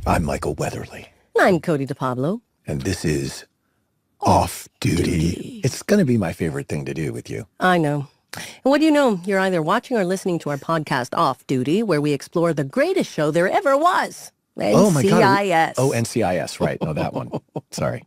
I'm Michael Weatherly. I'm Cody DePablo. And this is Off Duty. It's going to be my favorite thing to do with you. I know. And what do you know? You're either watching or listening to our podcast Off Duty, where we explore the greatest show there ever was. NCIS. Oh, my God. Oh, NCIS, right. Oh, that one. Sorry.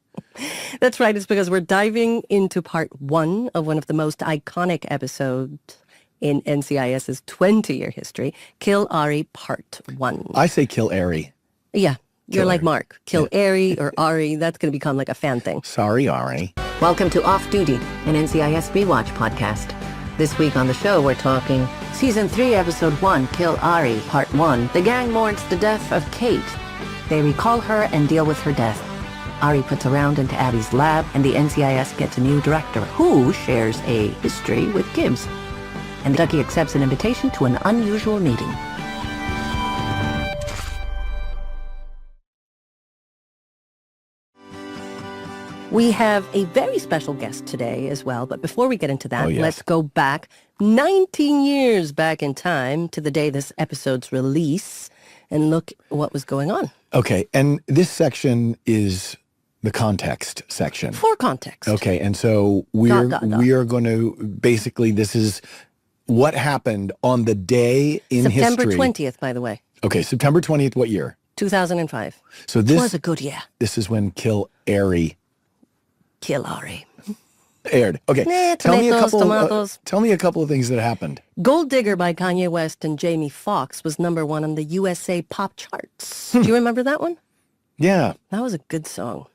That's right. It's because we're diving into part one of the most iconic episodes in NCIS's 20-year history, Kill Ari Part 1. I say Kill Ari. Yeah, you're Kill like Ari. Mark. Kill Ari or Ari. That's going to become like a fan thing. Sorry, Ari. Welcome to Off Duty, an NCIS rewatch podcast. This week on the show, we're talking Season 3, Episode 1, Kill Ari, Part 1. The gang mourns the death of Kate. They recall her and deal with her death. Ari puts a round into Abby's lab, and the NCIS gets a new director who shares a history with Gibbs. And Ducky accepts an invitation to an unusual meeting. We have a very special guest today as well, but before we get into that, Oh, yes. let's go back 19 years back in time to the day this episode's release and look what was going on. Okay, and this section is the context section. For context. Okay, and so we are going to, basically, this is what happened on the day in September history. 20th, by the way, Okay, September 20th, what year? 2005. So It was a good year. this is when Kill Ari Kill Ari. aired. Okay, Tomatoes. tell me a couple of things that happened. Gold Digger by Kanye West and Jamie Foxx was number one on the USA pop charts. Do you remember that one? Yeah. That was a good song.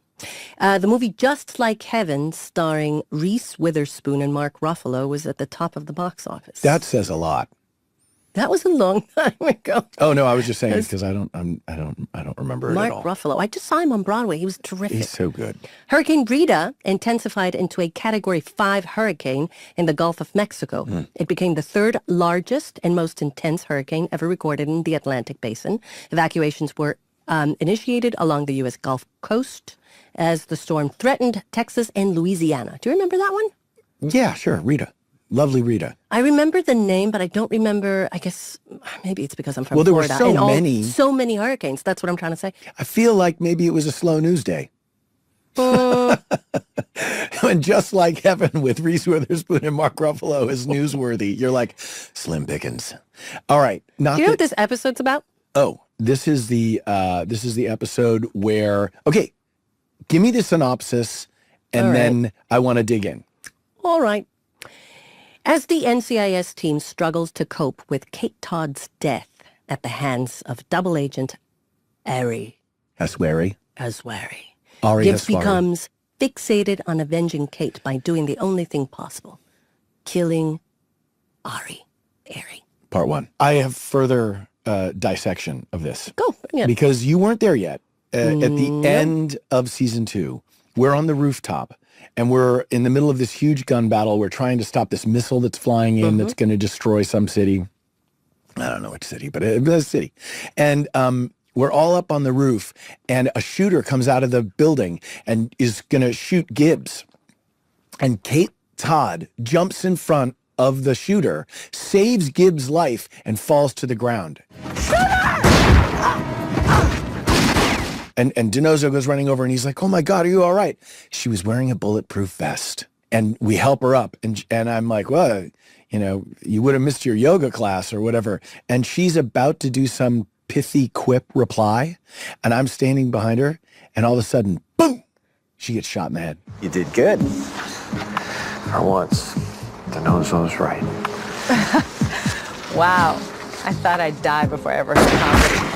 The movie Just Like Heaven, starring Reese Witherspoon and Mark Ruffalo, was at the top of the box office. That says a lot. That was a long time ago. Oh no, I was just saying because I don't remember it Mark at all. Ruffalo. I just saw him on Broadway. He was terrific. He's so good. Hurricane Rita intensified into a Category 5 hurricane in the Gulf of Mexico. It became the third largest and most intense hurricane ever recorded in the Atlantic Basin. Evacuations were initiated along the U.S. Gulf Coast as the storm threatened Texas and Louisiana. Do you remember that one? Yeah, sure. Rita. Lovely Rita. I remember the name, but I don't remember, I guess, maybe it's because I'm from Well, there were Florida. so many. So many hurricanes. That's what I'm trying to say. I feel like maybe it was a slow news day. And Just Like Heaven with Reese Witherspoon and Mark Ruffalo is newsworthy. You're like, slim pickings. All right. Do you know what this episode's about? Oh, this is the episode where, okay, give me the synopsis and then I want to dig in. All right. As the NCIS team struggles to cope with Kate Todd's death at the hands of double agent Ari Haswari. Ari Gibbs Haswari. becomes fixated on avenging Kate by doing the only thing possible, killing Ari. Part 1. I have further dissection of this. Go, bring it. Because you weren't there yet. At the end of season 2, we're on the rooftop and we're in the middle of this huge gun battle. We're trying to stop this missile that's flying in that's going to destroy some city. I don't know which city, but it's a city. And we're all up on the roof and a shooter comes out of the building and is going to shoot Gibbs. And Kate Todd jumps in front of the shooter, saves Gibbs' life, and falls to the ground. And DiNozzo goes running over and he's like, oh my God, are you all right? She was wearing a bulletproof vest. And we help her up. And I'm like, well, you know, you would have missed your yoga class or whatever. And she's about to do some pithy quip reply. And I'm standing behind her. And all of a sudden, boom, she gets shot in the head. You did good. For once, DiNozzo's right. Wow. I thought I'd die before I ever heard comedy.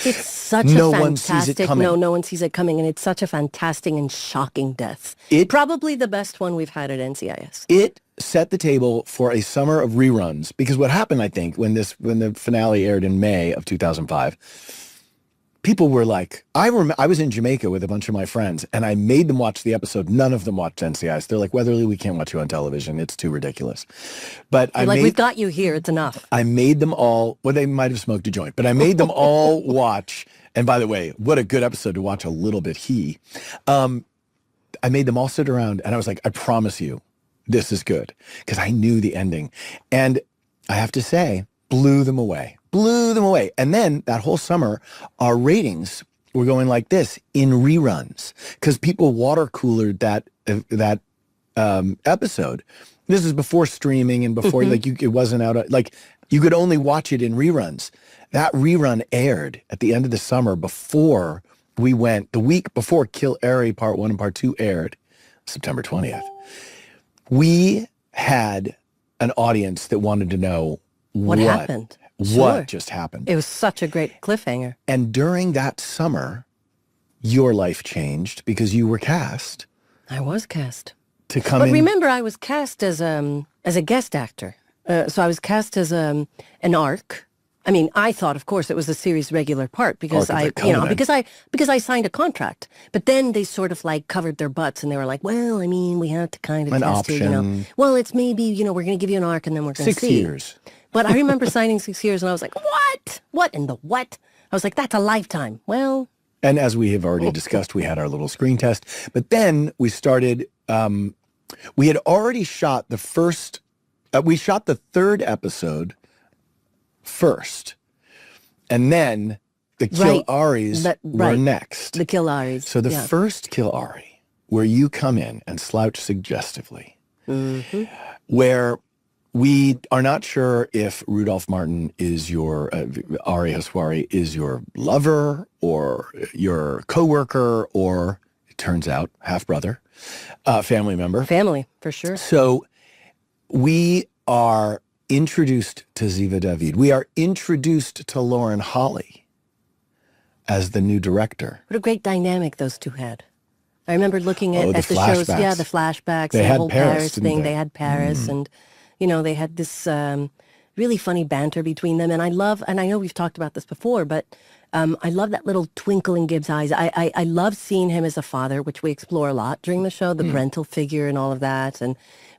It's such No a one sees it fantastic, coming. no one sees it coming, and it's such a fantastic and shocking death. Probably the best one we've had at NCIS. It set the table for a summer of reruns because what happened, I think, when the finale aired in May of 2005, people were like, I was in Jamaica with a bunch of my friends and I made them watch the episode. None of them watched NCIS. They're like, Weatherly, we can't watch you on television. It's too ridiculous. But we've got you here. It's enough. I made them all, well, they might have smoked a joint, but I made them all watch. And by the way, what a good episode to watch a little bit. I made them all sit around and I was like, I promise you, this is good. Because I knew the ending. And I have to say, blew them away. blew them away. And then that whole summer, our ratings were going like this in reruns because people water coolered that episode. This is before streaming and before it wasn't out. You could only watch it in reruns. That rerun aired at the end of the summer before we went, the week before Kill Ari Part 1 and Part 2 aired, September 20th. We had an audience that wanted to know what happened. What just happened. It was such a great cliffhanger. And during that summer, your life changed because you were cast. I was cast. To come in. But remember, I was cast as a guest actor. So I was cast as an arc. I mean, I thought, of course, it was a series regular part because because I signed a contract. But then they sort of like covered their butts and they were like, well, I mean, we have to kind of an test option. it, Well, it's maybe, we're going to give you an arc and then we're going to see. 6 years. But I remember signing 6 years and I was like, what? What in the what? I was like, that's a lifetime. Well. And as we have already discussed, we had our little screen test. But then we started, we had already shot the first, we shot the third episode first. And then the Kill Aris were next. The Kill Aris. So the first Kill Ari, where you come in and slouch suggestively, where we are not sure if Rudolf Martin is your, Ari Haswari is your lover or your coworker or, it turns out, half-brother, family member. Family, for sure. So we are introduced to Ziva David. We are introduced to Lauren Holly as the new director. What a great dynamic those two had. I remember looking at the shows. flashbacks. Yeah, the flashbacks. They the had whole Paris, didn't thing. they? They had Paris and, they had this really funny banter between them. And I know we've talked about this before, but I love that little twinkle in Gibbs' eyes. I love seeing him as a father, which we explore a lot during the show, the parental figure and all of that.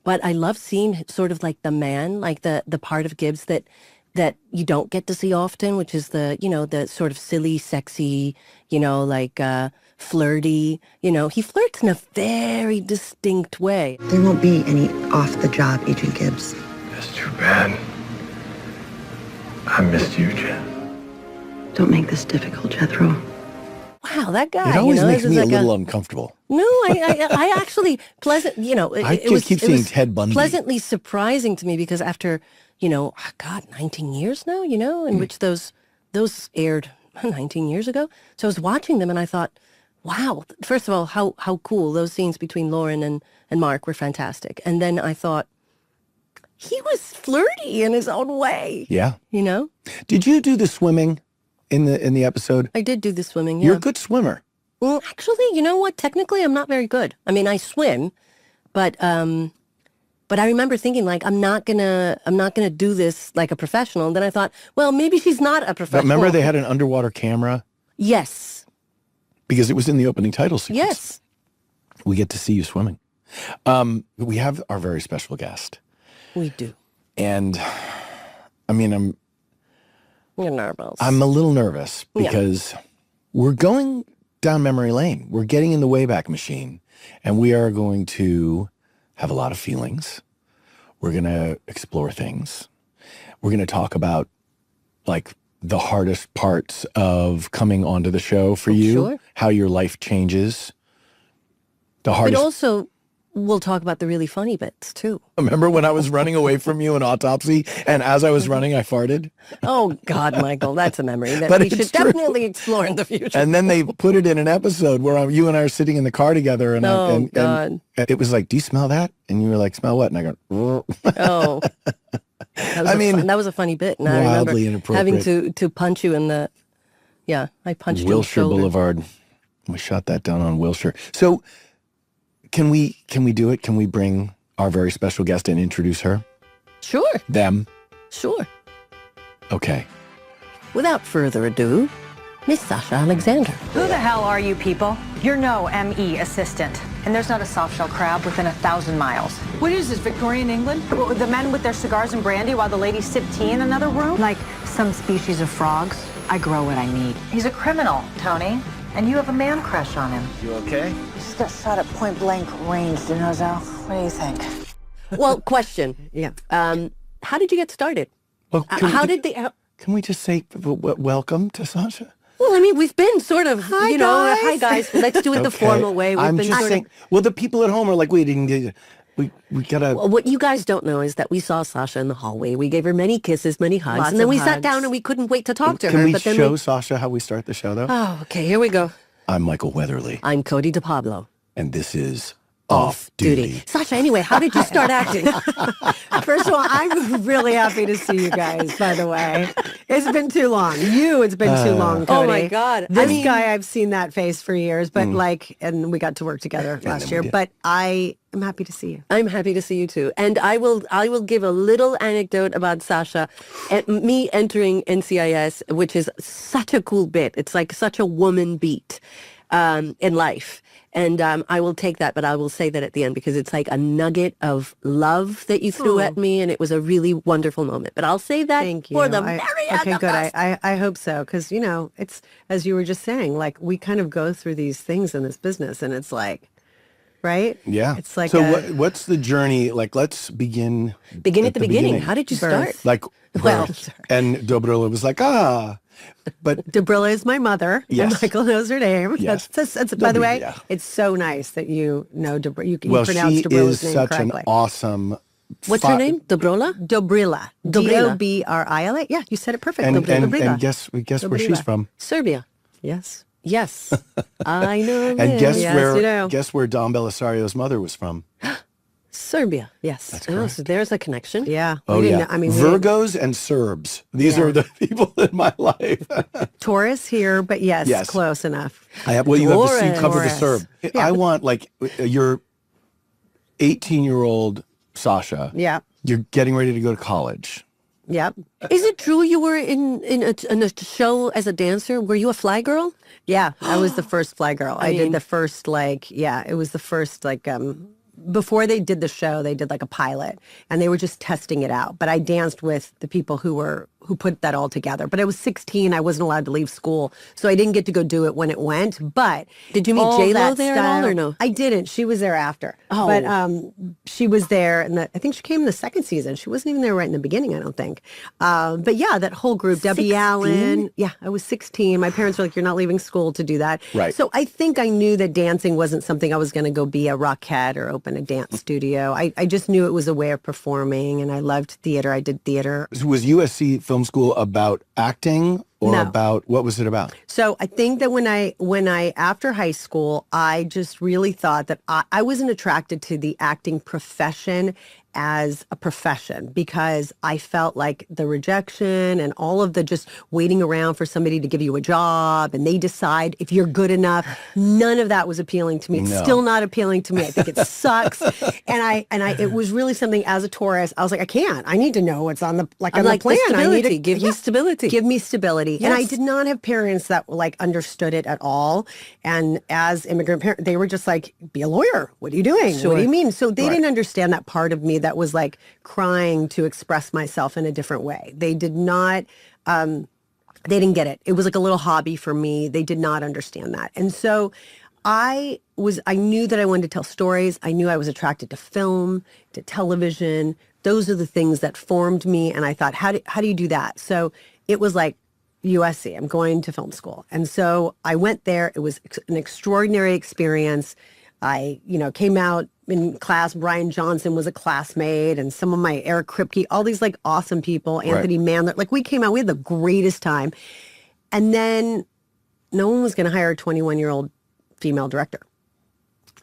But I love seeing sort of like the man, like the part of Gibbs that you don't get to see often, which is the sort of silly, sexy, flirty. He flirts in a very distinct way. There won't be any off-the-job Agent Gibbs. That's too bad. I missed you, Jen. Don't make this difficult, Jethro. Wow, that guy. It always makes me a little uncomfortable. No, I actually I just keep seeing Ted Bundy. Pleasantly surprising to me because after 19 years now, in which those aired 19 years ago. So I was watching them and I thought, wow, first of all, how cool. Those scenes between Lauren and Mark were fantastic. And then I thought, he was flirty in his own way. Yeah. Did you do the swimming in the episode? I did do the swimming, yeah. You're a good swimmer. Well, actually, you know what? Technically, I'm not very good. I mean, I swim, but I remember thinking like, I'm not gonna do this like a professional. And then I thought, well, maybe she's not a professional. But remember they had an underwater camera? Yes. Because it was in the opening title sequence. Yes. We get to see you swimming. We have our very special guest. We do. And I mean, You're nervous. I'm a little nervous because we're going down memory lane. We're getting in the Wayback Machine, and we are going to have a lot of feelings. We're going to explore things. We're going to talk about, like, the hardest parts of coming onto the show for you, sure. How your life changes. The hardest. But also, we'll talk about the really funny bits, too. Remember when I was running away from you in Autopsy, and as I was running, I farted? Oh, God, Michael, that's a memory that But we it's should true. definitely explore in the future. And then they put it in an episode where you and I are sitting in the car together, and, God. and it was like, "Do you smell that?" And you were like, "Smell what?" And I go, Oh. That was a funny bit. And I remember wildly having inappropriate. to punch you in the, I punched you in the Wilshire shoulder. Boulevard. We shot that down on Wilshire. So can we do it? Can we bring our very special guest and introduce her? Sure, Them? sure. Okay. Without further ado, Miss Sasha Alexander. Who the hell are you people? You're no ME assistant. And there's not a soft-shell crab within 1,000 miles. What is this, Victorian England? The men with their cigars and brandy while the ladies sip tea in another room? Like some species of frogs, I grow what I need. He's a criminal, Tony. And you have a man crush on him. You okay? Just got shot at point blank range, Dinozo. What do you think? Well, question. Yeah. How did you get started? Well, Can can we just say welcome to Sasha? Well, I mean, we've been sort of, Hi, hi guys. Let's do it the formal way. We've I'm been just sort saying. Well, the people at home are like, wait, we gotta. Well, what you guys don't know is that we saw Sasha in the hallway. We gave her many kisses, many hugs, Lots and then of we sat hugs. down and we couldn't wait to talk to Can her. we But then show Sasha how we start the show, though? Oh, okay, here we go. I'm Michael Weatherly, I'm Cody DePablo. and this is Off Duty. Sasha, anyway, how did you start acting? First of all, I'm really happy to see you guys, by the way. It's been too long. It's been too long, Cody. Oh, my God. This guy, I've seen that face for years, but and we got to work together last year. But I am happy to see you. I'm happy to see you too. And I will give a little anecdote about Sasha and me entering NCIS, which is such a cool bit. It's like such a woman beat in life. And I will take that, but I will say that at the end because it's like a nugget of love that you threw at me, and it was a really wonderful moment. But I'll say that Thank you. for the very end okay, of good. this. I hope so, because it's as you were just saying, like we kind of go through these things in this business, and it's like, right? Yeah. It's like so. What's the journey? Like, let's begin. Begin at the beginning. How did you start? Like, Well, and Dobrila was like, but Debrilla is my mother. Yes. And Michael knows her name. Yes. That's by the way, Dobrila. it's so nice that you know Debrilla. You well, pronounce she Debrilla's is name such correctly. an awesome. What's her name? Dobrila? Dobrila. Dobrila. Dobrila. Yeah, you said it perfectly. And Dobrila. guess where she's Dobrila. from. Serbia. Yes. Yes. I know And this. guess Yes, you know. guess where Dom Bellisario's mother was from. Serbia. Yes. That's Oh, correct. so there's a connection. Yeah. Oh We yeah, didn't- I mean, we didn't- Virgos and Serbs. These are the people in my life. Taurus here, but yes, Yes. close enough. I have. Well, you have the you cover the Taurus. Serb. Yeah. I want like your 18-year-old Sasha. Yeah. You're getting ready to go to college. Yep. Is it true you were in a show as a dancer? Were you a fly girl? Yeah, I was the first fly girl. I mean- did the first it was the first before they did the show, they did like a pilot and they were just testing it out. But I danced with the people who put that all together. But I was 16, I wasn't allowed to leave school, so I didn't get to go do it when it went. But Did you meet all J-Lo that there at all, style- or no? I didn't. She was there after. Oh. But she was there, and I think she came in the second season. She wasn't even there right in the beginning, I don't think. But yeah, that whole group, Debbie 16? Allen. Yeah, I was 16. My parents were like, "You're not leaving school to do that." Right. So I think I knew that dancing wasn't something I was going to go be a rockhead or open a dance studio. I just knew it was a way of performing, and I loved theater. I did theater. Was USC Film School about acting or No. about what was it about? So I think that when I after high school, I just really thought that I wasn't attracted to the acting profession as a profession because I felt like the rejection and all of the just waiting around for somebody to give you a job and they decide if you're good enough. None of that was appealing to me. It's No. still not appealing to me. I think it sucks. And it was really something as a tourist. I was like, I can't. I need to know what's on the I'm like, plan. the I need stability. to Give me stability. Give me stability. And I Yes. did not have parents that like understood it at all. And as immigrant parents, they were just like, be a lawyer. What are you doing? What do you mean? So they didn't understand that part of me that was like crying to express myself in a different way. They did not, they didn't get it. It was like a little hobby for me. They did not understand that. And so I knew that I wanted to tell stories. I knew I was attracted to film, to television. Those are the things that formed me. And I thought, how do you do that? So it was like, USC, I'm going to film school. And so I went there. It was an extraordinary experience. I, came out in class. Brian Johnson was a classmate and some of my Eric Kripke, all these like awesome people, Anthony Mandler. Like we came out, we had the greatest time. And then no one was going to hire a 21-year-old female director.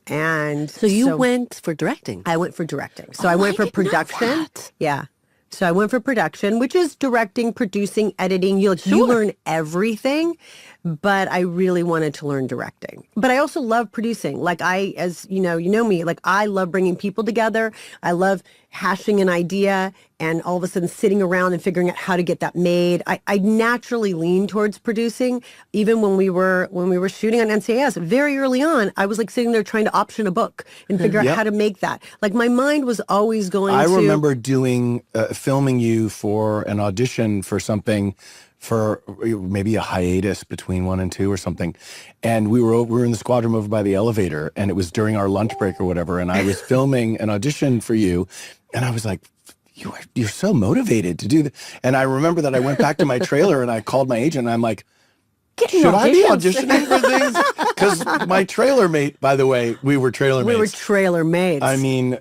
And So you went for directing. I went for directing. So I went for didn't know production. that. Yeah. So I went for production, which is directing, producing, editing. You learn everything, but I really wanted to learn directing. But I also love producing. Like as you know me, like I love bringing people together. I love hashing an idea and all of a sudden sitting around and figuring out how to get that made. I naturally lean towards producing. Even when we were shooting on NCIS, very early on, I was like sitting there trying to option a book and figure out how to make that. Like my mind was always going I to... remember filming you for an audition for something for maybe a hiatus between 1 and 2 or something. And we were in the squad room over by the elevator and it was during our lunch break or whatever. And I was filming an audition for you and I was like, you're so motivated to do that. And I remember that I went back to my trailer and I called my agent and I'm like, should I be auditioning for things? Because my trailer mate, by the way, we were trailer mates. We were trailer mates. I mean,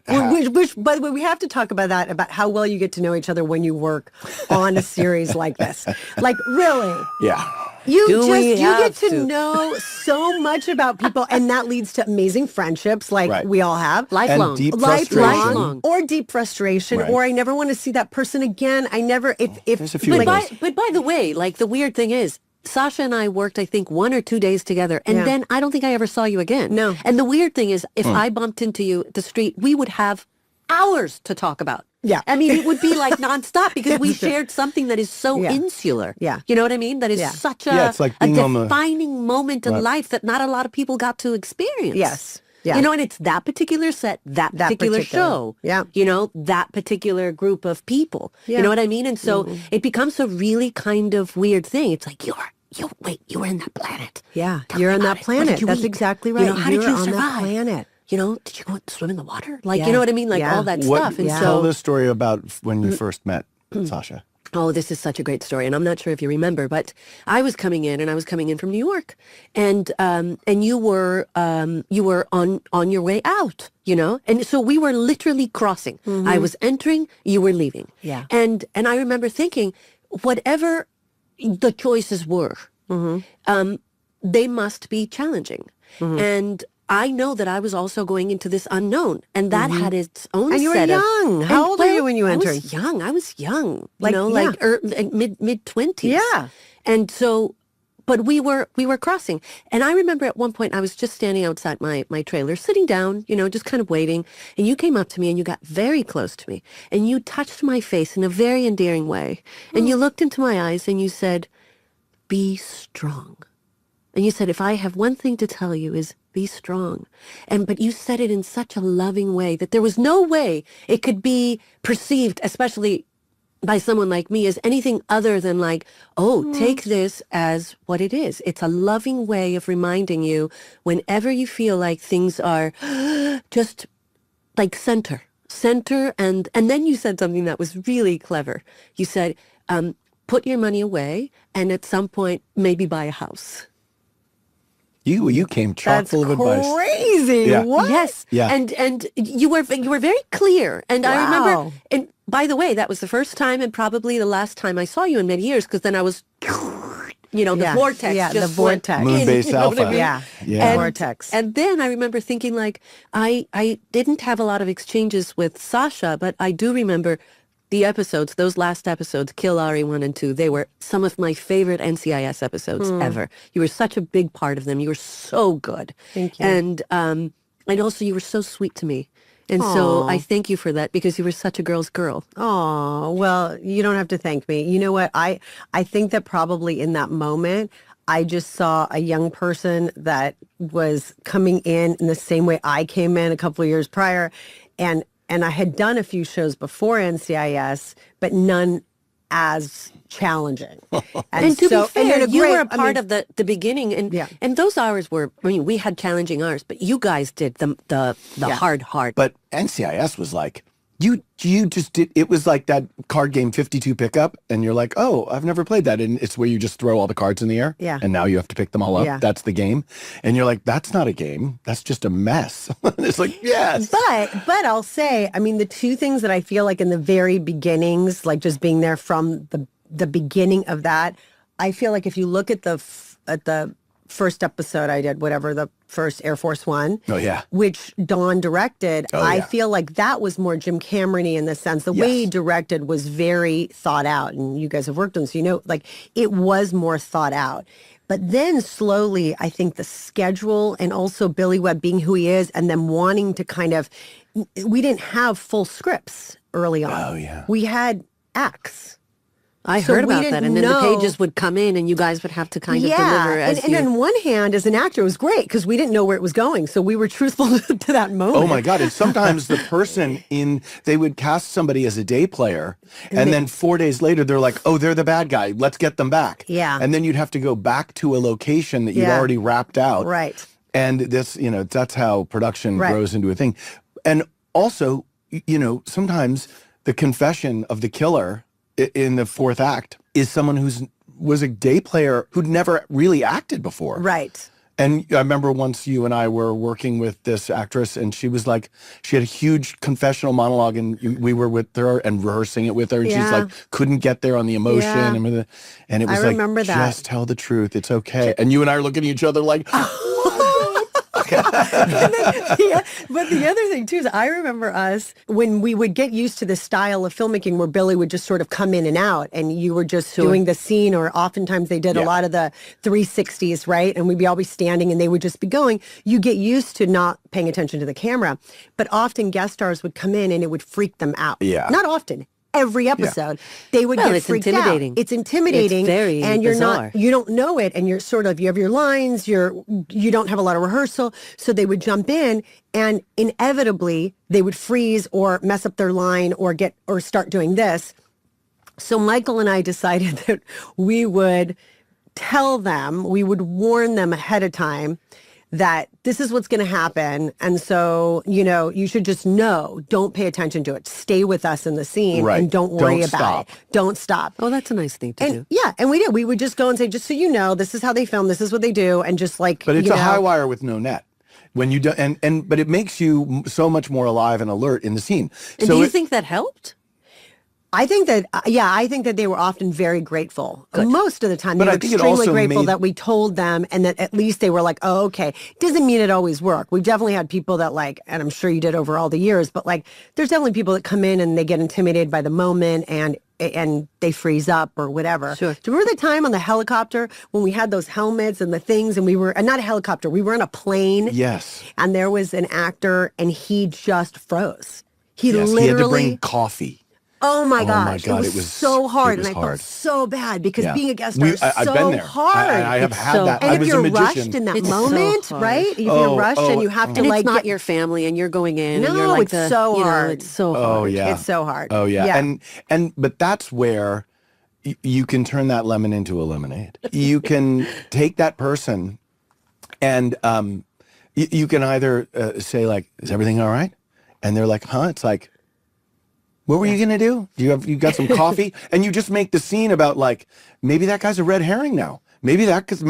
which, by the way, we have to talk about that, about how well you get to know each other when you work on a series like this. Like, really? yeah. You get to know so much about people, and that leads to amazing friendships, like we all have. Lifelong. And deep frustration. Lifelong. Or deep frustration, or I never want to see that person again. I never, There's a few of those. But by the way, like the weird thing is, Sasha and I worked, I think, 1 or 2 days together, and then I don't think I ever saw you again. No. And the weird thing is, if I bumped into you at the street, we would have hours to talk about. Yeah. I mean, it would be like nonstop because we shared something that is so insular. Yeah. You know what I mean? That is such it's like a being on the- defining moment in life that not a lot of people got to experience. Yes. Yeah. You know, and it's that particular set, that particular show. Yeah. You know, that particular group of people. Yeah. You know what I mean? And so it becomes a really kind of weird thing. It's like, you were in that planet. Yeah, Tell you're me on about that it. What did planet. you That's eat? exactly right. You know, how did You're you on that survive? planet. You know, did you go and swim in the water? Like, Yeah. you know what I mean? Like Yeah. all that stuff. And Tell so, the story about when you first met Sasha. oh, this is such a great story. And I'm not sure if you remember, but I was coming in from New York, and you were on your way out, you know? And so we were literally crossing. I was entering, you were leaving. Yeah. And I remember thinking, whatever the choices were, they must be challenging. And I know that I was also going into this unknown, and that had its own And you were set of- young. How and, old were you when you entered? I was young. Like, You know, yeah. like mid-20s. Yeah. And so, but we were crossing. And I remember at one point I was just standing outside my trailer, sitting down, you know, just kind of waiting. And you came up to me and you got very close to me. And you touched my face in a very endearing way. And you looked into my eyes and you said, be strong. And you said, if I have one thing to tell you is be strong. But you said it in such a loving way that there was no way it could be perceived, especially by someone like me, as anything other than like, oh, take this as what it is. It's a loving way of reminding you whenever you feel like things are just like center. And then you said something that was really clever. You said, put your money away and at some point maybe buy a house. You came chock full of advice. Crazy. Yeah. What? Yes. Yeah. And you were very clear. And I remember, and by the way, that was the first time and probably the last time I saw you in many years, because then I was, you know, the Yeah. vortex. Yeah, just the went vortex. in, Moonbase you know what I alpha. mean? Yeah. Yeah. Vortex. And then I remember thinking like, I didn't have a lot of exchanges with Sasha, but I do remember the episodes, those last episodes, Kill Ari 1 and 2, they were some of my favorite NCIS episodes ever. You were such a big part of them. You were so good. Thank you. And also you were so sweet to me. And so I thank you for that because you were such a girl's girl. Oh, well, you don't have to thank me. You know what? I think that probably in that moment, I just saw a young person that was coming in the same way I came in a couple of years prior. And I had done a few shows before NCIS, but none as challenging. And to be fair, you were a part I mean, of the beginning, and those hours were. I mean, we had challenging hours, but you guys did the hard. But NCIS was like, you just did, it was like that card game 52 pickup, and you're like, oh, I've never played that. And it's where you just throw all the cards in the air. Yeah. And now you have to pick them all up. Yeah. That's the game. And you're like, that's not a game. That's just a mess. It's like, yes. But I'll say, I mean, the two things that I feel like in the very beginnings, like just being there from the beginning of that, I feel like if you look at the first episode I did, whatever, the first Air Force One. Oh, yeah. Which Dawn directed. Oh, I yeah. feel like that was more Jim Cameron-y in the sense. The way he directed was very thought out. And you guys have worked on, so you know, like, it was more thought out. But then slowly, I think the schedule and also Billy Webb being who he is and then wanting to kind of, we didn't have full scripts early on. Oh, yeah. We had acts. I So heard we about that, didn't and then the know- pages would come in, and you guys would have to kind of deliver as and on one hand, as an actor, it was great because we didn't know where it was going, so we were truthful to that moment. Oh my God. And sometimes the person they would cast somebody as a day player, and then 4 days later, they're like, oh, they're the bad guy. Let's get them back. Yeah. And then you'd have to go back to a location that you'd Yeah. already wrapped out. Right. And this, you know, that's how production Right. grows into a thing. And also, you know, sometimes the confession of the killer in the fourth act is someone was a day player who'd never really acted before. Right. And I remember once you and I were working with this actress, and she was like, she had a huge confessional monologue, and we were with her and rehearsing it with her, and she's like, couldn't get there on the emotion, and it was like, just tell the truth, it's okay. And you and I are looking at each other like, but the other thing too is I remember us when we would get used to this style of filmmaking where Billy would just sort of come in and out and you were just doing the scene, or oftentimes they did a lot of the 360s, right? And we'd all be standing and they would just be going. You get used to not paying attention to the camera, but often guest stars would come in and it would freak them out. Yeah. Not often. Every episode, they would get freaked out. It's intimidating. It's very and you're bizarre. you don't know it, and you're sort of, you have your lines, you don't have a lot of rehearsal, so they would jump in, and inevitably they would freeze or mess up their line or start doing this. So Michael and I decided that we would tell them, we would warn them ahead of time that this is what's going to happen. And so, you should just know, don't pay attention to it. Stay with us in the scene and don't worry about it. Don't stop. Oh, that's a nice thing to do. Yeah, and we did. We would just go and say, just so you know, this is how they film, this is what they do, and just like, but it's a high wire with no net. When you do, but it makes you so much more alive and alert in the scene. And so do you think that helped? I think that they were often very grateful. Most of the time, they were extremely grateful that we told them, and that at least they were like, oh, okay. Doesn't mean it always worked. We've definitely had people that and I'm sure you did over all the years, but there's definitely people that come in and they get intimidated by the moment and they freeze up or whatever. Sure. Do you remember the time on the helicopter when we had those helmets and the things, and we were, not a helicopter, we were in a plane. Yes. And there was an actor and he just froze. He literally. He had to bring coffee. Oh my gosh, it was so hard, and I felt so bad because being a guest star is I've so been there. hard. I have had that. And I if was you're a magician. rushed in that moment, right? If you're rushed and you have to it's not your family and you're going in and you're like it's so hard. It's so hard. Oh yeah, it's so hard. Oh yeah, but that's where you can turn that lemon into a lemonade. You can take that person, and you can either say like, "Is everything all right?" And they're like, "Huh?" It's like, what were you going to do? You got some coffee? And you just make the scene about like, maybe that guy's a red herring now. Maybe that's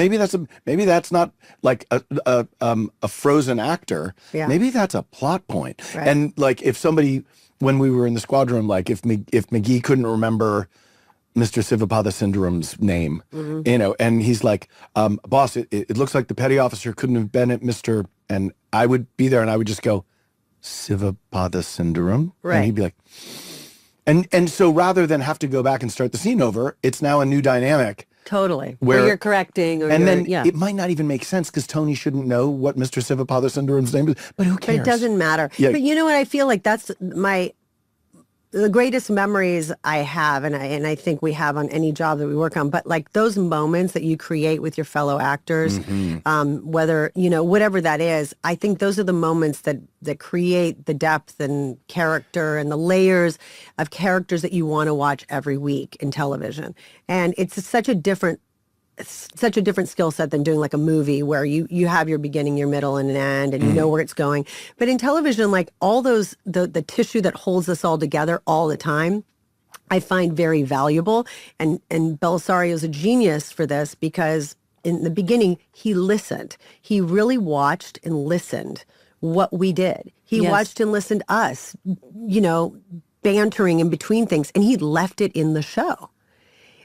not like a frozen actor. Yeah. Maybe that's a plot point. Right. And like if somebody, when we were in the squad room, like if McGee couldn't remember Mr. Sivapada Syndrome's name, and he's like, boss, it looks like the petty officer couldn't have been at Mr. And I would be there and I would just go, Sivapada Syndrome. Right. And he'd be like, and so rather than have to go back and start the scene over, it's now a new dynamic. Totally. Where you're correcting. It might not even make sense because Tony shouldn't know what Mr. Sivapada Syndrome's name is, but who cares? But it doesn't matter. Yeah. But you know what? I feel like that's the greatest memories I have, and I think we have on any job that we work on, but like those moments that you create with your fellow actors, whether, whatever that is, I think those are the moments that create the depth and character and the layers of characters that you want to watch every week in television. And it's such a different skill set than doing like a movie where you have your beginning, your middle, and an end, and you know where it's going. But in television, like all those, the tissue that holds us all together all the time, I find very valuable. And Belisario is a genius for this because in the beginning, he listened. He really watched and listened what we did. He watched and listened to us, bantering in between things, and he left it in the show.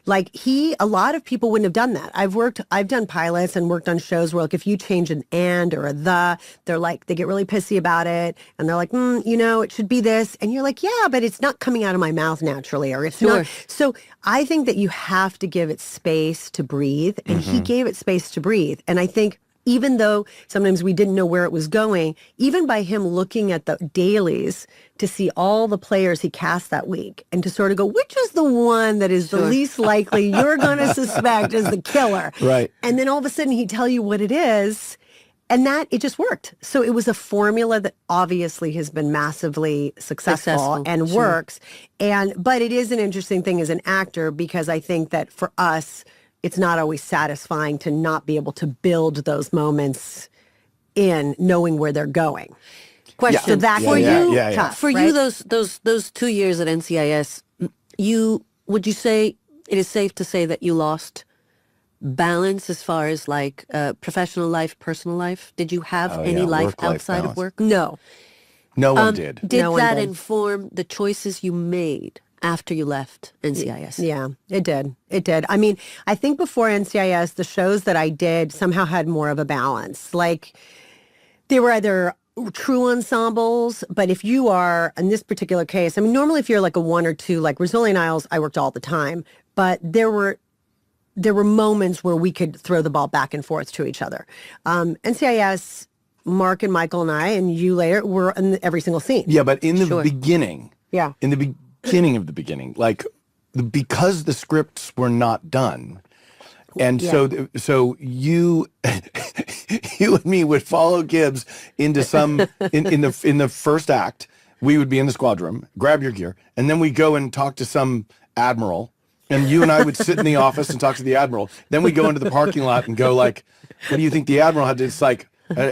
Like a lot of people wouldn't have done that. I've done pilots and worked on shows where like if you change an and or a the, they're like, they get really pissy about it. And they're like, it should be this. And you're like, yeah, but it's not coming out of my mouth naturally, or it's not. So I think that you have to give it space to breathe. And he gave it space to breathe. And I think even though sometimes we didn't know where it was going, even by him looking at the dailies to see all the players he cast that week and to sort of go, which is the one that is the least likely you're going to suspect is the killer? Right. And then all of a sudden he'd tell you what it is. And that, it just worked. So it was a formula that obviously has been massively successful and works. But it is an interesting thing as an actor because I think that for us, it's not always satisfying to not be able to build those moments in knowing where they're going. Question. So that for can you, be tough, for right? you, those 2 years at NCIS, would you say it is safe to say that you lost balance as far as like professional life, personal life? Did you have any life Work-life outside balance. of work? No. No one did. Did No one that did. inform the choices you made after you left NCIS? Yeah, it did. It did. I mean, I think before NCIS, the shows that I did somehow had more of a balance. Like, they were either true ensembles, but if you are, in this particular case, I mean, normally if you're like a one or two, like Brazilian Isles, I worked all the time, but there were moments where we could throw the ball back and forth to each other. NCIS, Mark and Michael and I, and you later, were in every single scene. Yeah, but in the beginning, Yeah. in the beginning of the beginning, like because the scripts were not done, and so you you and me would follow Gibbs into some in the first act. We would be in the squad room, grab your gear, and then we go and talk to some admiral. And you and I would sit in the office and talk to the admiral. Then we go into the parking lot and go like, "What do you think the admiral had to?" It's like,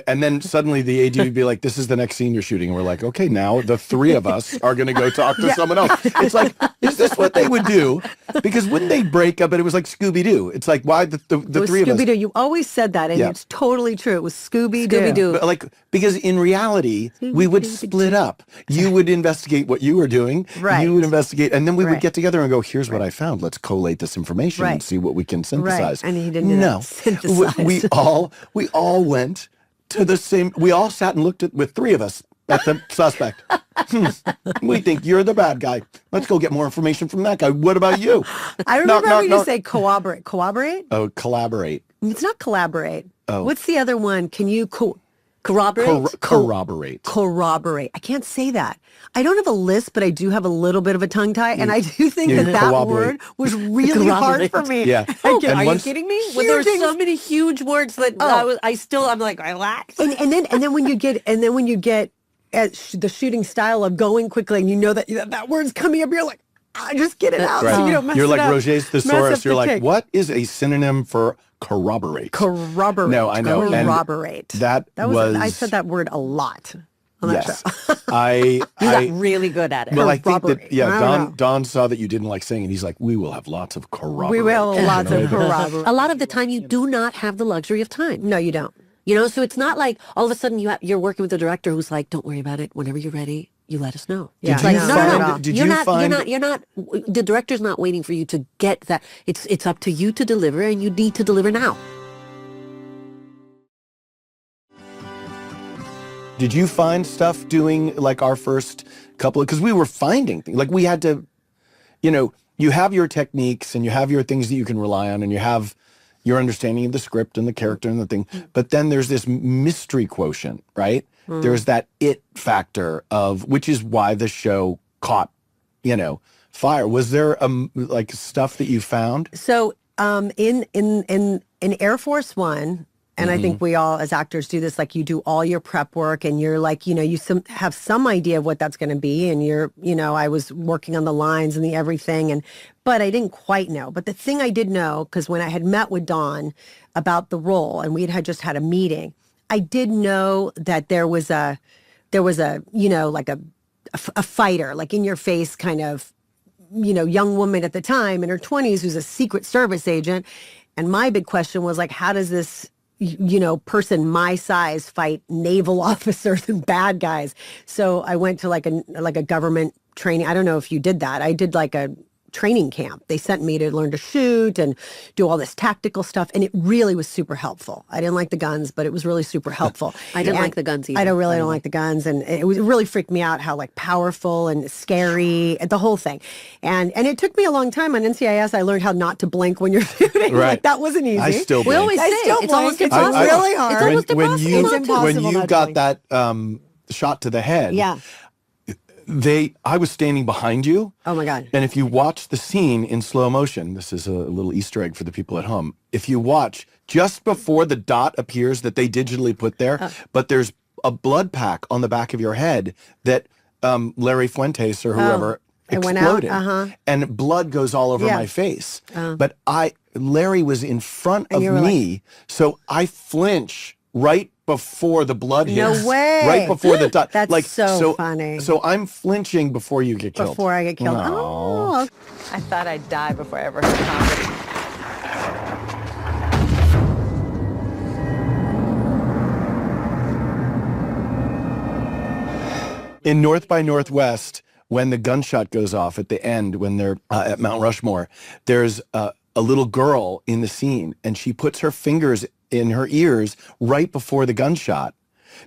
and then suddenly the AD would be like, "This is the next scene you're shooting." And we're like, "Okay, now the three of us are going to go talk to someone else." It's like, is this what they would do? Because wouldn't they break up? But it was like Scooby Doo. It's like, why the three of us? Scooby Doo. You always said that, and it's totally true. It was Scooby Doo. Scooby-Doo. But like, because in reality, we would split up. You would investigate what you were doing. Right. You would investigate, and then we would Right. get together and go, "Here's what I found. Let's collate this information and Right. see what we can synthesize." And he didn't do that. No, Synthesize. we all went to the same. We all sat and looked at with three of us at the suspect. We think you're the bad guy. Let's go get more information from that guy. What about you? I remember Knock, we knock, just say cooperate. Cooperate? Oh, collaborate. It's not collaborate. Oh. What's the other one? Can you Corroborate? Corroborate. corroborate? I can't say that. I don't have a list, but I do have a little bit of a tongue tie, and I do think you that corroborate. word was really hard for me. Yeah. Oh, And are once- you kidding me? When there were Huge so many huge words that I'm like, relax. And then when you get at the shooting style of going quickly, and you know that word's coming up, you're like, just get it out, Right. so you don't mess You're it like up. Roger's Mess thesaurus. up You're the like, take. what is a synonym for corroborate? Corroborate. No, I know. And Corroborate. that was. was- I said that word a lot on that Yes. show. You got really good at it. Well, I think that, Corroborate. I don't know. Don saw that you didn't like saying it. He's like, we will have lots of corroborate. We will lots of corroborate. A lot of the time, you do not have the luxury of time. No, you don't. You know, so it's not like all of a sudden you're working with a director who's like, "Don't worry about it. Whenever you're ready, you let us know." Yeah, It's like, no, no, not no, at no. all. Did You're you not. find- You're not. The director's not waiting for you to get that. It's up to you to deliver, and you need to deliver now. Did you find stuff doing like our first couple of, because we were finding things, like we had to, you have your techniques and you have your things that you can rely on and you have your understanding of the script and the character and the thing, but then there's this mystery quotient, right? There's that it factor of, which is why the show caught, fire. Was there like stuff that you found? So in Air Force One, and I think we all as actors do this, like you do all your prep work and you're like, you have some idea of what that's going to be. And I was working on the lines and the everything, but I didn't quite know. But the thing I did know, because when I had met with Dawn about the role and we had just had a meeting, I did know that there was a like a fighter, like in your face kind of, young woman at the time in her 20s who's a Secret Service agent. And my big question was like, how does this, person my size fight naval officers and bad guys? So I went to like a government training. I don't know if you did that. I did like a training camp. They sent me to learn to shoot and do all this tactical stuff. And it really was super helpful. I didn't like the guns, but it was really super helpful. I didn't like the guns either. I don't like the guns. And it really freaked me out how like powerful and scary, the whole thing. And it took me a long time on NCIS. I learned how not to blink when you're shooting. Right. Like that wasn't easy. I still We blink. always say I still it's almost blink. impossible. It's really hard. It's almost when impossible. you It's impossible when you not to got blink. that shot to the head, Yeah. I was standing behind you. Oh my God. And if you watch the scene in slow motion, this is a little Easter egg for the people at home. If you watch just before the dot appears that they digitally put there, but there's a blood pack on the back of your head that Larry Fuentes or whoever it went out, exploded, and blood goes all over Yeah. my face. But Larry was in front of you were me, so I flinch right before the blood hits. No way. Right before the dot. That's so funny. So I'm flinching before you get killed. Before I get killed. No. Oh. I thought I'd die before I ever heard comedy. In North by Northwest, when the gunshot goes off at the end, when they're at Mount Rushmore, there's a little girl in the scene, and she puts her fingers in her ears right before the gunshot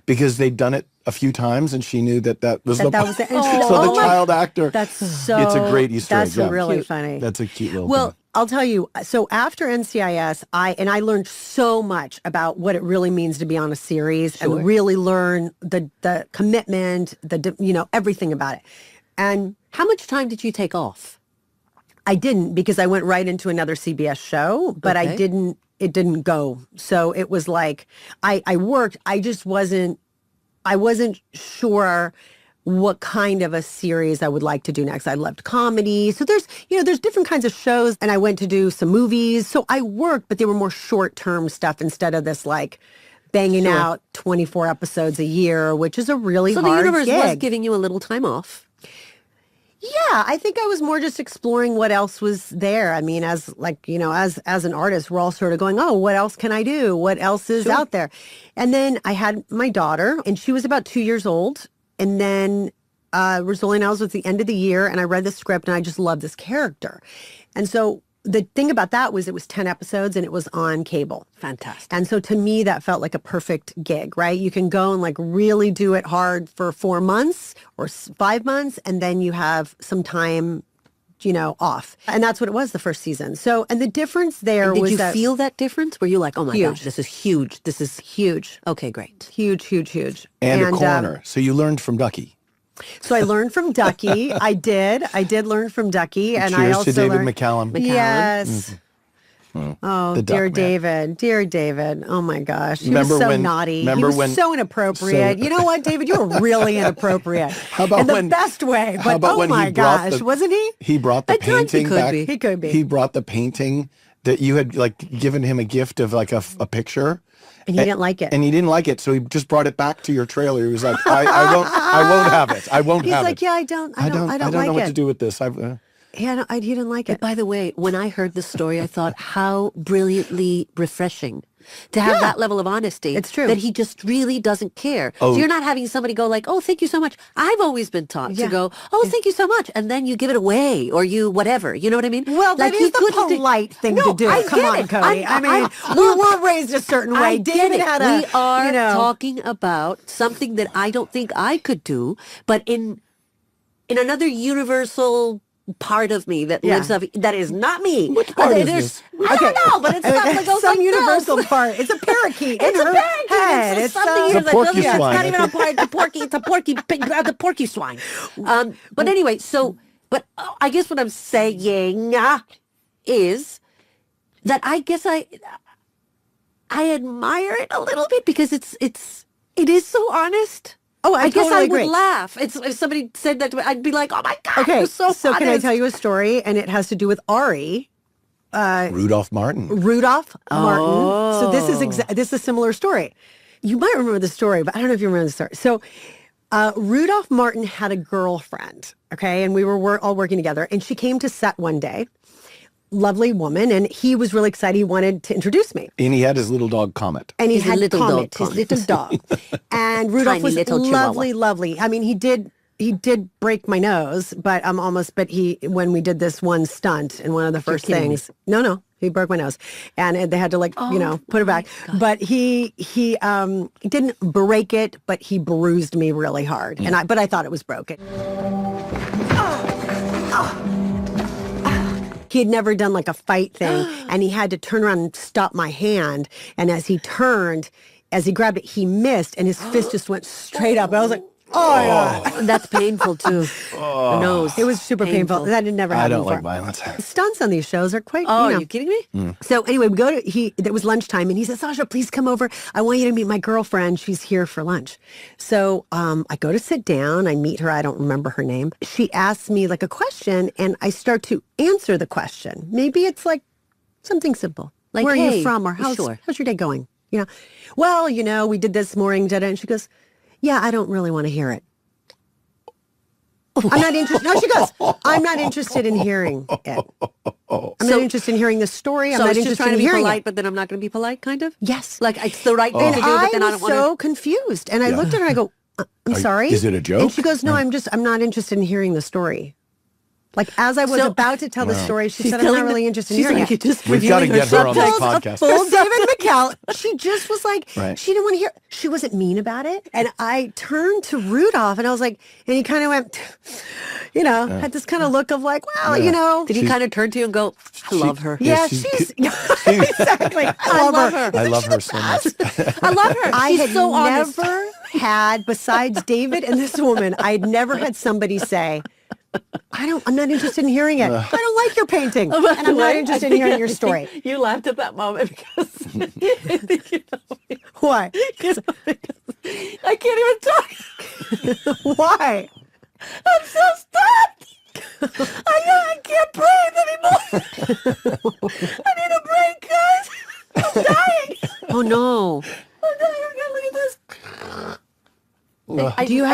because they'd done it a few times, and she knew that was the was it. And so the child actor. That's so. It's a great Easter egg. That's Yeah. really Cute. funny. That's a cute little Well, thing. I'll tell you. So after NCIS, I learned so much about what it really means to be on a series, and really learn the commitment, everything about it. And How much time did you take off? I didn't, because I went right into another CBS show, but Okay. it didn't go. So it was like, I worked, I wasn't sure what kind of a series I would like to do next. I loved comedy. So there's different kinds of shows, and I went to do some movies. So I worked, but they were more short-term stuff instead of this like banging out 24 episodes a year, which is a really So hard the universe was gig. giving you a little time off. Yeah, I think I was more just exploring what else was there. I mean, as an artist, we're all sort of going, oh, what else can I do? What else is out there? And then I had my daughter, and she was about 2 years old. And then Rizzoli Niles was the end of the year, and I read the script, and I just loved this character. And so the thing about that was it was 10 episodes, and it was on cable. Fantastic. And so to me, that felt like a perfect gig, right? You can go and like really do it hard for 4 months or 5 months, and then you have some time, off. And that's what it was the first season. So, and the difference there Did was you that feel that difference? Were you like, oh my Huge. gosh, this is huge. This is huge, okay, great. huge, huge, huge. And a coroner. So you learned from Ducky. So I learned from Ducky. I did learn from Ducky, and I Cheers also to David learned. McCallum. Yes. Oh, The duck man. dear David. Oh my gosh, he Remember was so when- naughty. He remember was when- so inappropriate. so- You know what, David? You were really inappropriate. How about in the when- best way? how But about oh when he my brought gosh, the- wasn't he? He brought the At times he painting could back. be. He could be. He brought the painting that you had like given him a gift of like a picture. And he didn't like it. And he didn't like it, so he just brought it back to your trailer. He was like, I won't have it. I won't He's have like, it. yeah, I don't I don't like know what it. to do with this. He didn't like it. By the way, when I heard the story, I thought how brilliantly refreshing to have that level of honesty. It's true. That he just really doesn't care. So you're not having somebody go like, oh, thank you so much. I've always been taught to go, oh, thank you so much. And then you give it away or you whatever. You know what I mean? Well, that like is the polite thing to do. I Come get on, it. Cody. I mean, we look, weren't raised a certain way. I get David it. had a, we are talking. talking about something that I don't think I could do, but in another universal part of me that lives up, that is not me. Which part is There's- this? I don't know, but it's not like some like universal this. part. It's a parakeet. It's in a her parakeet. head. It's something It's here a that porky doesn't. It's swine. not even a part. The porky. It's a porky. The porky swine. But anyway, so but I guess what I'm saying is that I guess I admire it a little bit because it is so honest. Oh, I guess totally I agree. would laugh. If somebody said that to me, I'd be like, "Oh my god, Okay, you're so so can I honest." tell you a story? And it has to do with Ari. Rudolf Martin. Rudolf Martin. So this is a similar story. You might remember the story, but I don't know if you remember the story. So Rudolf Martin had a girlfriend, okay, and we were all working together, and she came to set one day. Lovely woman, and he was really excited. He wanted to introduce me. And he had his little dog Comet. And he His had little Comet, dog, his little dog. And Rudolph Tiny was little chihuahua. lovely, lovely. I mean, he did break my nose, but when we did this one stunt and one of the first kidding me. things, no, he broke my nose, and they had to put it back. But he didn't break it, but he bruised me really hard, and I thought it was broken. He had never done like a fight thing, and he had to turn around and stop my hand. And as he grabbed it, he missed, and his fist just went straight up. I was like, oh my God. That's painful too. The nose. It was super painful. That had never I happened don't before. like violence. Stunts on these shows are quite, Oh, are you kidding me? So anyway, it was lunchtime, and he said, Sasha, please come over. I want you to meet my girlfriend. She's here for lunch. So I go to sit down. I meet her. I don't remember her name. She asks me like a question, and I start to answer the question. Maybe it's like something simple. Like, where are hey, you from? Or how's sure. your day going? You know, well, you know, we did this morning, and she goes, yeah, I don't really want to hear it. I'm not interested. No, she goes, I'm not interested in hearing it. I'm not interested in hearing the story. I'm So not it's just interested trying in to be hearing polite, it. but then I'm not going to be polite, kind of? Yes. Like, it's the right thing to do, but then I don't was so want to... confused. And I looked at her and I go, I'm sorry? Is it a joke? And she goes, no, I'm not interested in hearing the story. Like, as I was about to tell the story, she said, I'm not really interested in hearing it. We've got to get her on this podcast. Full David McCall. She just was like, Right. she didn't want to hear. She wasn't mean about it. And I turned to Rudolph and I was like, and he kind of went, you know, had this kind of look of like, well, you know. Did he kind of turn to you and go, I love her? Yeah, she's exactly. I love her. I love her so much. I love her. I She's had so honest. never had, besides David and this woman, I had never had somebody say, I'm not interested in hearing it. I don't like your painting. Oh, by and the I'm not way, interested I in think- hearing your story. You laughed at that moment because... you know, Why? because I can't even talk. Why? I'm so stuck. I can't breathe anymore. I need a break, guys. I'm dying. Oh, no. I'm dying. I gotta look at this. Do you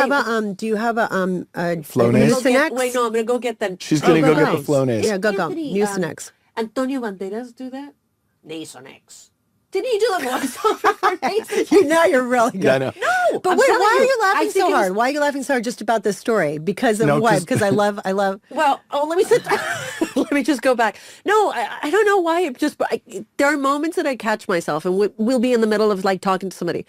have a Flonase? Mucinex? Wait, no, I'm going to go get them. She's going to go get the Flonase. Yeah, go. Anthony, Mucinex. Antonio Banderas do that? Nasonex. Didn't he do the voiceover for Nasonex? Now you're really good. Yeah, I know. No, But I'm wait, telling why are you I laughing think so it was- hard? Why are you laughing so hard just about this story? Because of No, what? 'cause- Because I love. Well, let me sit. Let me just go back. No, I don't know why. It just there are moments that I catch myself, and we'll be in the middle of like talking to somebody,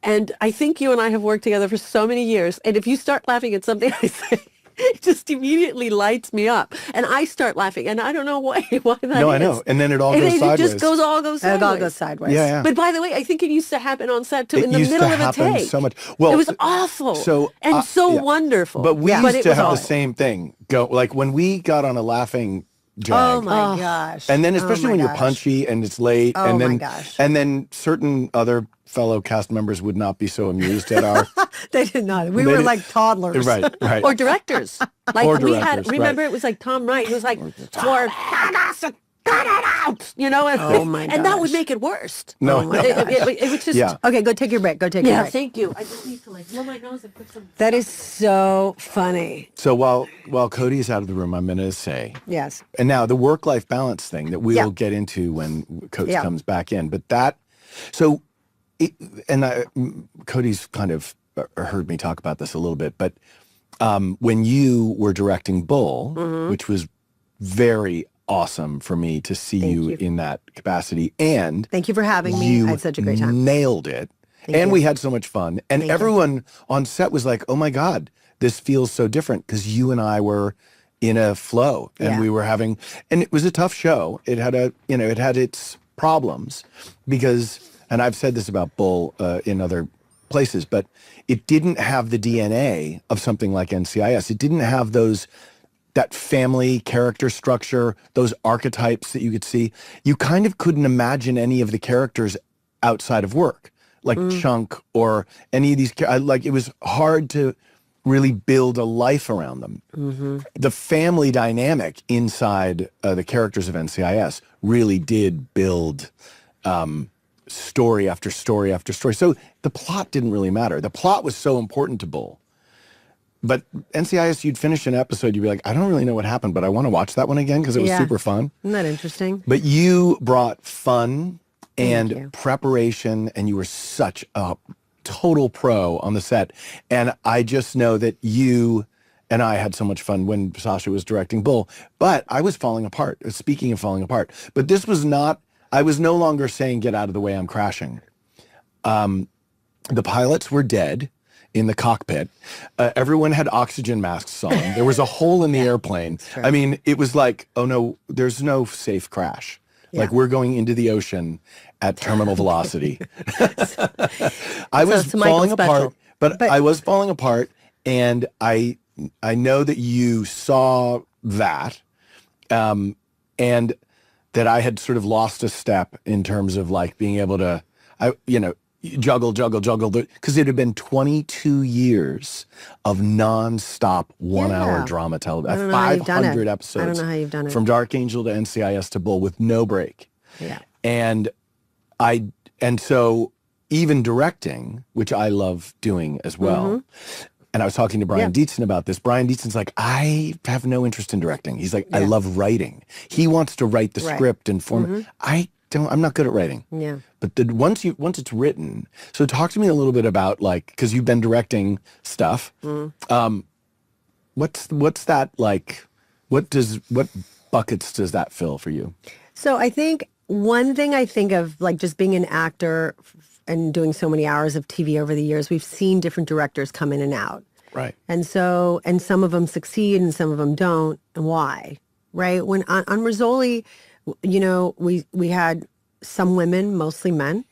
and I think you and I have worked together for so many years, and if you start laughing at something I say, it just immediately lights me up, and I start laughing, and I don't know why that No, is. I know. And then it all And goes it sideways. just goes It sideways. all goes sideways. Yeah, yeah. But by the way, I think it used to happen on set too, It in the used middle to of a happen take. so much. Well, it was awful. So and so yeah. wonderful. But we it used to was have the awful. same thing go. Like when we got on a laughing jag. Oh my gosh. And then especially my when you're gosh. punchy and it's late. Oh, and then, my gosh. And then certain other fellow cast members would not be so amused at our... They did not. We They were did- like toddlers. Right, right. Or directors. Like Or we had, directors, remember right. it was like Tom Wright, who was like, for cut it out, you know, and, Oh, my and that would gosh. make it worse. No. It was just, Yeah. Okay, go take your break. Go take your yeah, break. thank you. I just need to like blow my nose and put some. That is so funny. So while Cody's out of the room, I'm going to say... Yes. And now the work-life balance thing that we'll Yeah. get into when Coach Yeah. comes back in. But Cody's kind of heard me talk about this a little bit, but when you were directing Bull, which was very awesome for me to see you in that capacity, and Thank you for having me. you I had such a great time. nailed it. And we had so much fun. And everyone on set was like, oh my God, this feels so different because you and I were in a flow and Yeah. we were having, and it was a tough show. It had it had its problems because, and I've said this about Bull in other places, but it didn't have the DNA of something like NCIS. It didn't have that family character structure, those archetypes that you could see. You kind of couldn't imagine any of the characters outside of work, like Chunk or any of these. Like it was hard to really build a life around them. The family dynamic inside the characters of NCIS really did build story after story after story. So the plot didn't really matter. The plot was so important to Bull. But NCIS, you'd finish an episode, you'd be like, I don't really know what happened, but I want to watch that one again because it was Yeah. super fun. Isn't that interesting? But you brought fun Thank and you. preparation, and you were such a total pro on the set. And I just know that you and I had so much fun when Sasha was directing Bull. But I was falling apart, speaking of falling apart. But this was not, I was no longer saying, get out of the way, I'm crashing. The pilots were dead in the cockpit. Everyone had oxygen masks on. There was a hole in the airplane. I mean, it was like, oh no, there's no safe crash. Like we're going into the ocean at terminal velocity. I was it's Michael falling Special. apart, but I was falling apart, and I know that you saw that, and that I had sort of lost a step in terms of like being able to, juggle, because it had been 22 years of nonstop 1 hour drama I television, don't know how you've done it. 500 I episodes. don't know how you've done it. From Dark Angel to NCIS to Bull with no break. Yeah. And I And so even directing, which I love doing as well. And I was talking to Brian Dietzen about this. Brian Dietzen's like, I have no interest in directing. He's like, I love writing. He wants to write the script and form. I'm not good at writing. Yeah. But once it's written, so talk to me a little bit about like, because you've been directing stuff. What's that like? What buckets does that fill for you? So I think one thing I think of, like just being an actor and doing so many hours of TV over the years, we've seen different directors come in and out. Right. And so, and some of them succeed and some of them don't. And why? Right. When on Rizzoli, you know, we had some women, mostly men.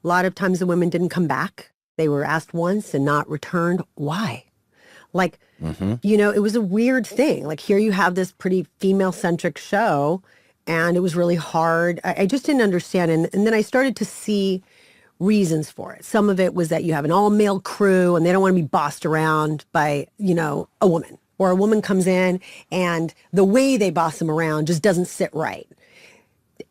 A lot of times the women didn't come back. They were asked once and not returned. Why? Like, you know, it was a weird thing. Like here you have this pretty female-centric show and it was really hard. I just didn't understand. And then I started to see reasons for it. Some of it was that you have an all-male crew and they don't want to be bossed around by, you know, a woman. Or a woman comes in and the way they boss them around just doesn't sit right.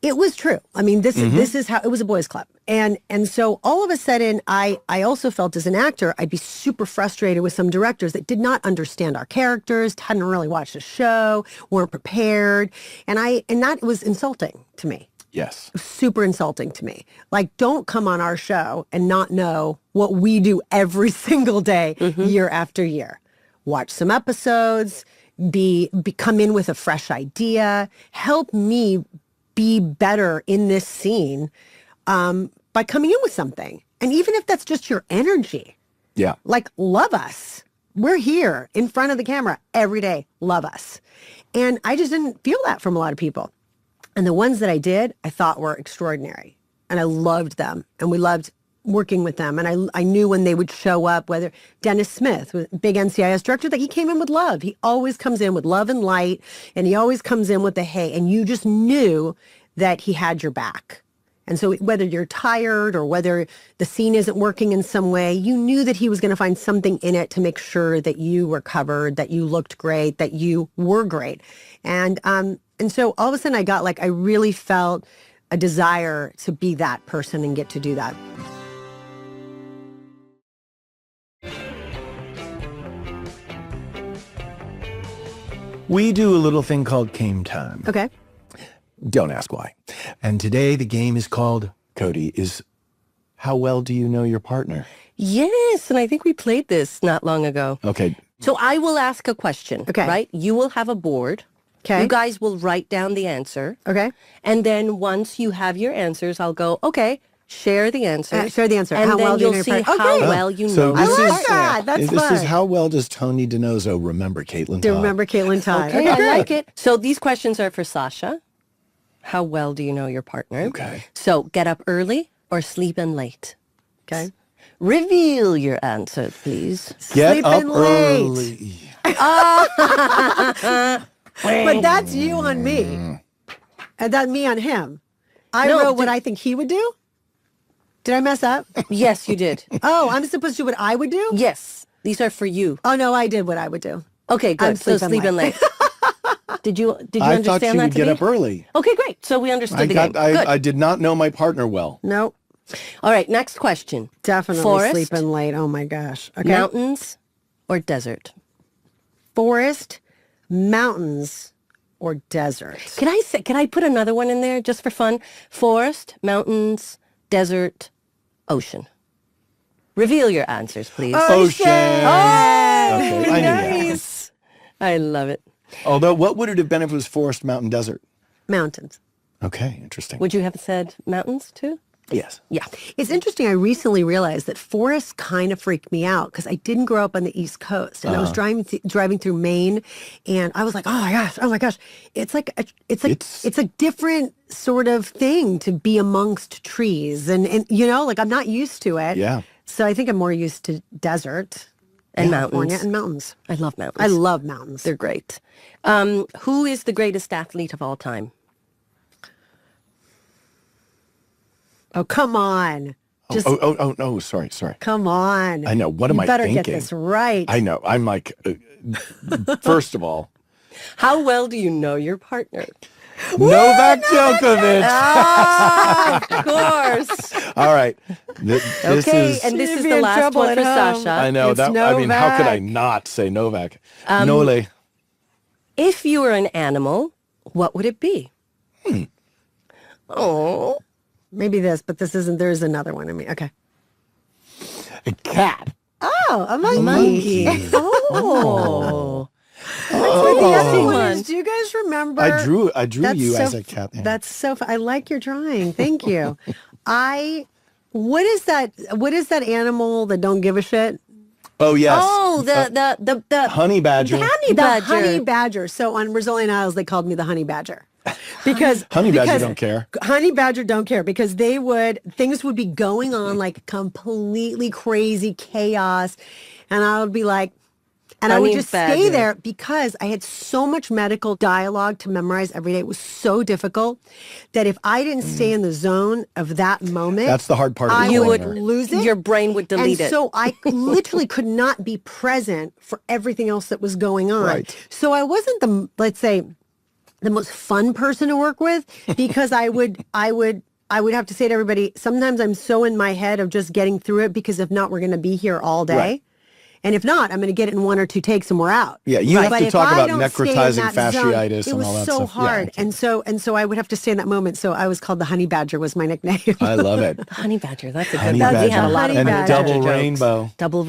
It was true. I mean, this is how, it was a boys' club. And so all of a sudden, I also felt as an actor, I'd be super frustrated with some directors that did not understand our characters, hadn't really watched the show, weren't prepared. And that was insulting to me. Yes. Super insulting to me. Like, don't come on our show and not know what we do every single day, year after year. Watch some episodes, come in with a fresh idea, help me be better in this scene by coming in with something. And even if that's just your energy, like love us. We're here in front of the camera every day. Love us. And I just didn't feel that from a lot of people. And the ones that I did, I thought were extraordinary. And I loved them. And we loved working with them. And I knew when they would show up, whether Dennis Smith, big NCIS director, that he came in with love. He always comes in with love and light. And he always comes in with the hey. And you just knew that he had your back. And so whether you're tired or whether the scene isn't working in some way, you knew that he was going to find something in it to make sure that you were covered, that you looked great, that you were great. And so all of a sudden I really felt a desire to be that person and get to do that. We do a little thing called Game Time. Okay. Don't ask why. And today the game is called, Cody, is how well do you know your partner? Yes, and I think we played this not long ago. Okay. So I will ask a question, Okay. right? You will have a board. Okay. You guys will write down the answer. Okay. And then once you have your answers, I'll go, okay, share the answer. Share the answer. And How then well do you you'll know your see partner? how Okay. well you So know this your is- partner. that. That's this fun. is how well does Tony DiNozzo remember Caitlin To Todd? remember Caitlin Todd. Okay, I great. like it. So these questions are for Sasha. How well do you know your partner? Okay. So get up early or sleep in late? Okay. Reveal your answer, please. Get Sleep up in late. early. But that's you on me. And that's me on him. I No, wrote what I think he would do. Did I mess up? Yes, you did. Oh, I'm supposed to do what I would do? Yes, these are for you. Oh, no, I did what I would do. Okay, good. I'm So sleeping sleep in late. Did you I understand thought you that would to get me? up early. Okay, great. So we understood the game. Good. I did not know my partner well. No, All right, next question. definitely Forest, sleeping late. Oh, my gosh. Okay. mountains, or desert? Forest, mountains, or desert. Can I put another one in there just for fun? Forest, mountains, desert, ocean. Reveal your answers, please. Ocean. Oh, Okay, I knew that. nice. I love it. Although, what would it have been if it was forest, mountain, desert? Mountains. Okay, interesting. Would you have said mountains too? Yes. Yeah. It's interesting. I recently realized that forests kind of freaked me out because I didn't grow up on the East Coast, and I was driving through Maine, and I was like, oh my gosh, it's a different sort of thing to be amongst trees, and you know, like I'm not used to it. Yeah. So I think I'm more used to desert And California mountains. and mountains. I love mountains. I love mountains. They're great. Who is the greatest athlete of all time? Oh, come on. Just No, sorry. come on. I know. What am I You better thinking? get this right. I know. I'm like, first of all, How well do you know your partner? Novak Djokovic. Of course. All right. This Okay, is. and this You'd is be the in last trouble one at for home. Sasha. I know It's that. I mean, how could I Novak. not say Novak? Nole. If you were an animal, what would it be? Oh, Maybe this, but this isn't. There is another one. I mean, okay. A cat. Oh, a monkey. oh. The other one one. is, do you guys remember? I drew That's you so as a cat. Yeah. That's so I like your drawing. Thank you. What is that animal that don't give a shit? Oh yes. Oh, the honey badger. The honey badger. So on Brazilian Isles, they called me the honey badger. Because Honey badger don't care. Honey badger don't care because things would be going on like completely crazy chaos. And I would be like, and I would Honey just stay badger. there because I had so much medical dialogue to memorize every day. It was so difficult that if I didn't stay in the zone of that moment, That's the hard part of I the you would poem there. lose it. Your brain would delete And it. so I literally could not be present for everything else that was going on. Right. So I wasn't let's say, the most fun person to work with because I would have to say to everybody, sometimes I'm so in my head of just getting through it because if not, we're going to be here all day. Right. And if not, I'm going to get it in 1 or 2 takes and we're out. Yeah, you have But to if talk I about don't stay in necrotizing that zone, fasciitis it and was all that so stuff. hard. Yeah, and so I would have to stay in that moment. So I was called the honey badger was my nickname. I love it. Honey badger, that's a Honey good one. We had a badger. lot of Honey and badger double jokes. rainbow. Double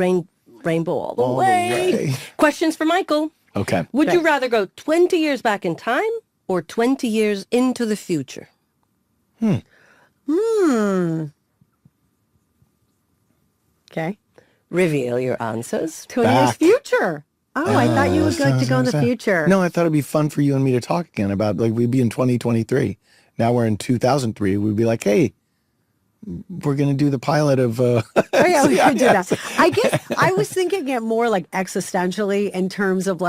rainbow all the All the way. way. Questions for Michael. Okay. Would you rather go 20 years back in time or 20 years into the future? Okay. Reveal your answers. 20 years Back. future. Oh, I thought you would like to go in the future. No, I thought it'd be fun for you and me to talk again about, like, we'd be in 2023. Now we're in 2003. We'd be like, hey, we're going to do the pilot of... Oh, yeah, we could do that. I guess I was thinking it more like existentially in terms of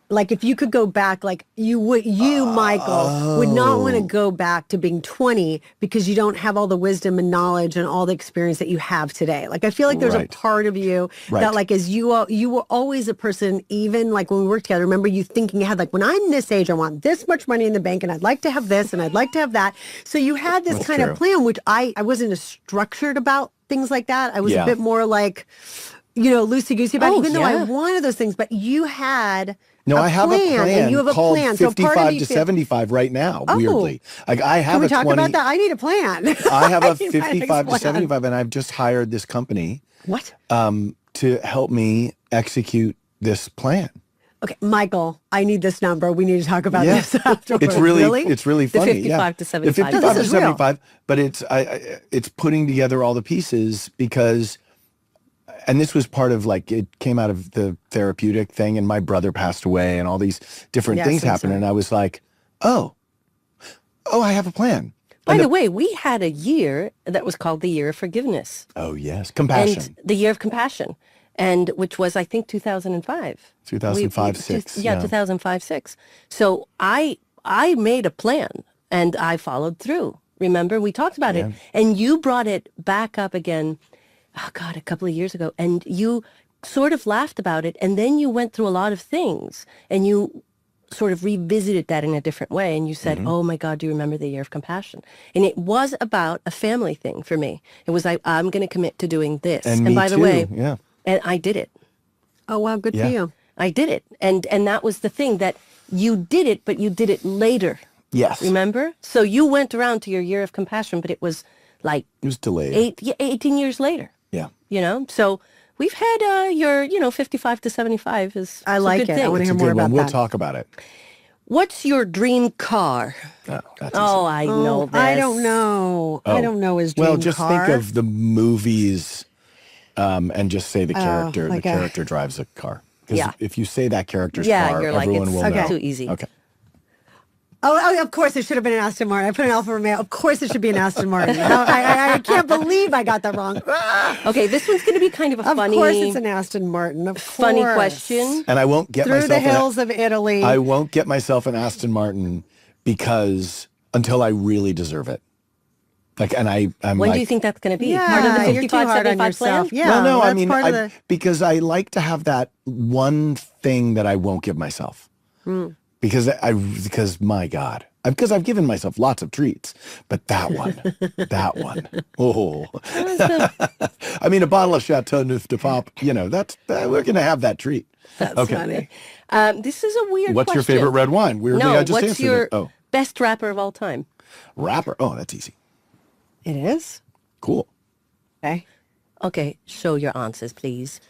like if you could go back, like Michael, would not want to go back to being 20 because you don't have all the wisdom and knowledge and all the experience that you have today. Like, I feel like there's a Right. part of you Right. that like, as you were always a person, even like when we worked together, remember you thinking ahead, like when I'm this age, I want this much money in the bank and I'd like to have this and I'd like to have that. So you had this That's kind true. of plan, which I wasn't as structured about things like that. I was Yeah. a bit more like, loosey-goosey about it, Oh, even though I yeah. wanted those things. But you had No, I have a plan and you have a called plan. So part of 55 me to feels- 75 right now, Oh. weirdly. Like, I have Can we a talk 20... about that? I need a plan. I have a need my 55 next to plan. 75, and I've just hired this company What? to help me execute this plan. Okay, Michael, I need this number. We need to talk about Yeah. this afterwards. It's really The funny. 55 to The 75. 55 No, to this is real. 75, but it's putting together all the pieces because, and this was part of, like, it came out of the therapeutic thing, and my brother passed away and all these different Yes, things I'm happened. sorry. And I was like, oh, I have a plan. By And the way, we had a year that was called the Year of Forgiveness. oh yes, compassion. And the Year of Compassion, and which was, I think, 2005. 2005, 6, Yeah, yeah. 2005, 6. So I made a plan, and I followed through. Remember, we talked about it, and you brought it back up again, oh, God, a couple of years ago, and you sort of laughed about it, and then you went through a lot of things, and you sort of revisited that in a different way, and you said, Mm-hmm. oh my God, do you remember the Year of Compassion? And it was about a family thing for me. It was like, I'm going to commit to doing this. And me by the too, way, yeah. and I did it. Oh, wow, good Yeah. for you. I did it. And that was the thing, that you did it, but you did it later. Yes. Remember? So you went around to your Year of Compassion, but it was like It was delayed. 18 years later, Yeah. So we've had your, 55 to 75 is I a like good it. I thing. wanna It's hear a more good one. about We'll that. talk about it. What's your dream car? Oh, that's Oh, I know this. I don't know. I don't know his dream Well, just car. think of the movies and just say the character. like the a- character drives a car. 'Cause Yeah. if you say that character's Yeah, car, you're like, everyone it's will know. too easy. Okay. Oh, of course it should have been an Aston Martin. I put an Alfa Romeo. Of course it should be an Aston Martin. I can't believe I got that wrong. Okay, this one's going to be kind of a Of funny, course it's an Aston Martin. Of funny course. question. And I won't get Through myself the hills of Italy. I won't get myself an Aston Martin because until I really deserve it. Like, and I'm When like, do you think that's going to be? Yeah, Part of the you're too 55, hard on 75 yourself. plan? Yeah, well, no, I that's mean, part of the- because I like to have that one thing that I won't give myself. because my God, because I've given myself lots of treats, but that one, oh, I mean, a bottle of Chateau Neuf de Pop, we're gonna have that treat. That's okay. funny. This is a weird What's question. your favorite red wine? Weirdly, no, I just what's answered your it. Oh, best rapper of all time? rapper. Oh, that's easy. It is? Cool. Okay, show your answers, please.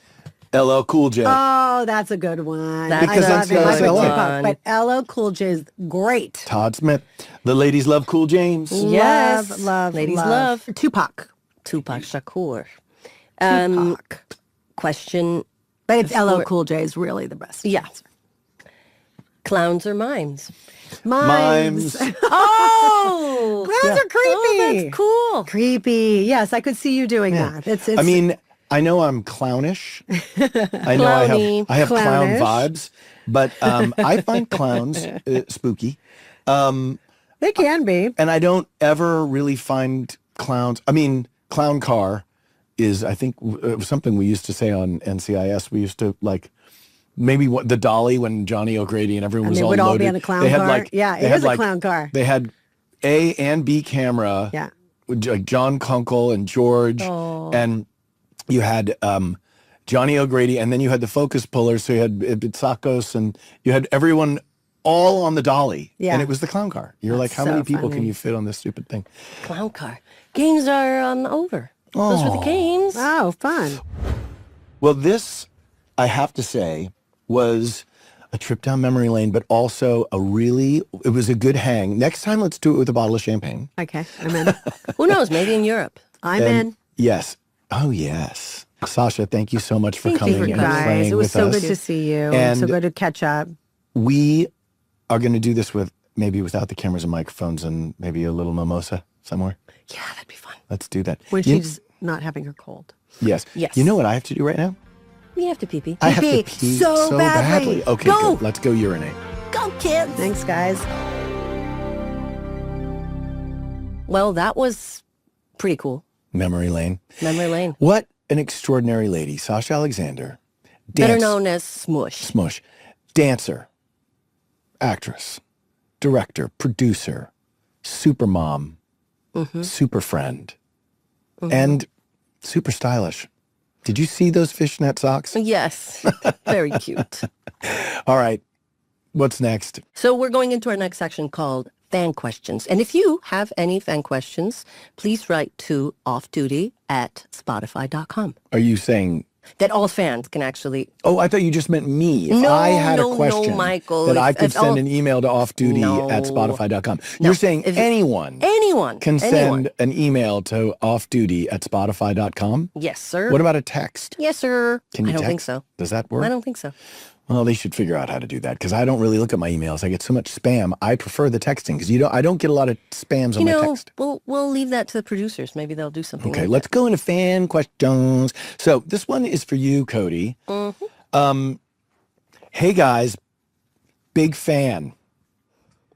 LL Cool J. Oh, that's a good one. Because I love that's it. I LL. would Tupac, but LL Cool J is great. Todd Smith. The ladies love Cool James. Yes. Love. Ladies love. Tupac. Tupac Shakur. Tupac. Question. But it's LL Cool J is really the best. Yeah. Clowns or mimes? Mimes. Oh! Clowns are creepy. Oh, that's cool. Creepy. Yes, I could see you doing that. It's I mean, I know I'm clownish. I know Clowny. I have clown Clownish. vibes, but I find clowns spooky. they can be. And I don't ever really find clowns. I mean, clown car is, I think, something we used to say on NCIS. We used to maybe the dolly when Johnny O'Grady and everyone was they all would loaded. all be in a clown They had car. Yeah, they it had is a clown car. They had A and B camera. Yeah. With John Kunkel and George. And you had Johnny O'Grady, and then you had the focus pullers. So you had Bitsakos, and you had everyone all on the dolly. Yeah. And it was the clown car. You're like, how so many people funny. can you fit on this stupid thing? Clown car. Games are over. Those were the games. Oh, fun. Well, this, I have to say, was a trip down memory lane, but also it was a good hang. Next time, let's do it with a bottle of champagne. Okay, I'm in. Who knows? Maybe in Europe. I'm And in. Yes. Oh, yes. Sasha, thank you so much for Thank you coming for and Guys, playing it was with so us. good to see you. And so good to catch up. we are going to do this maybe without the cameras and microphones and maybe a little mimosa somewhere. Yeah, that'd be fun. Let's do that. When she's not having her cold. Yes. Yes. You know what I have to do right now? We have to pee-pee. I have to Pee-pee pee so so badly. badly. Okay, Go. good. Let's go urinate. Go, kids. Thanks, guys. Well, that was pretty cool. Memory lane. Memory lane. What an extraordinary lady, Sasha Alexander. Better known as Smush. Smush. Dancer, actress, director, producer, super mom, super friend, and super stylish. Did you see those fishnet socks? Yes. Very cute. All right. What's next? So we're going into our next section called Fan Questions. And if you have any fan questions, please write to offduty@spotify.com. Are you saying... That all fans can actually... Oh, I thought you just meant me. If No, I had no, a question no, Michael. that I If- could if send all- an email to offduty@spotify.com. You're saying anyone can send an email to offduty@spotify.com? Yes, sir. What about a text? Yes, sir. Can you I don't text? think so. Does that work? I don't think so. Well, they should figure out how to do that because I don't really look at my emails. I get so much spam. I prefer the texting because I don't get a lot of spams on my text. We'll leave that to the producers. Maybe they'll do something. Okay, like let's go into fan questions. So this one is for you, Cody. Hey guys, big fan.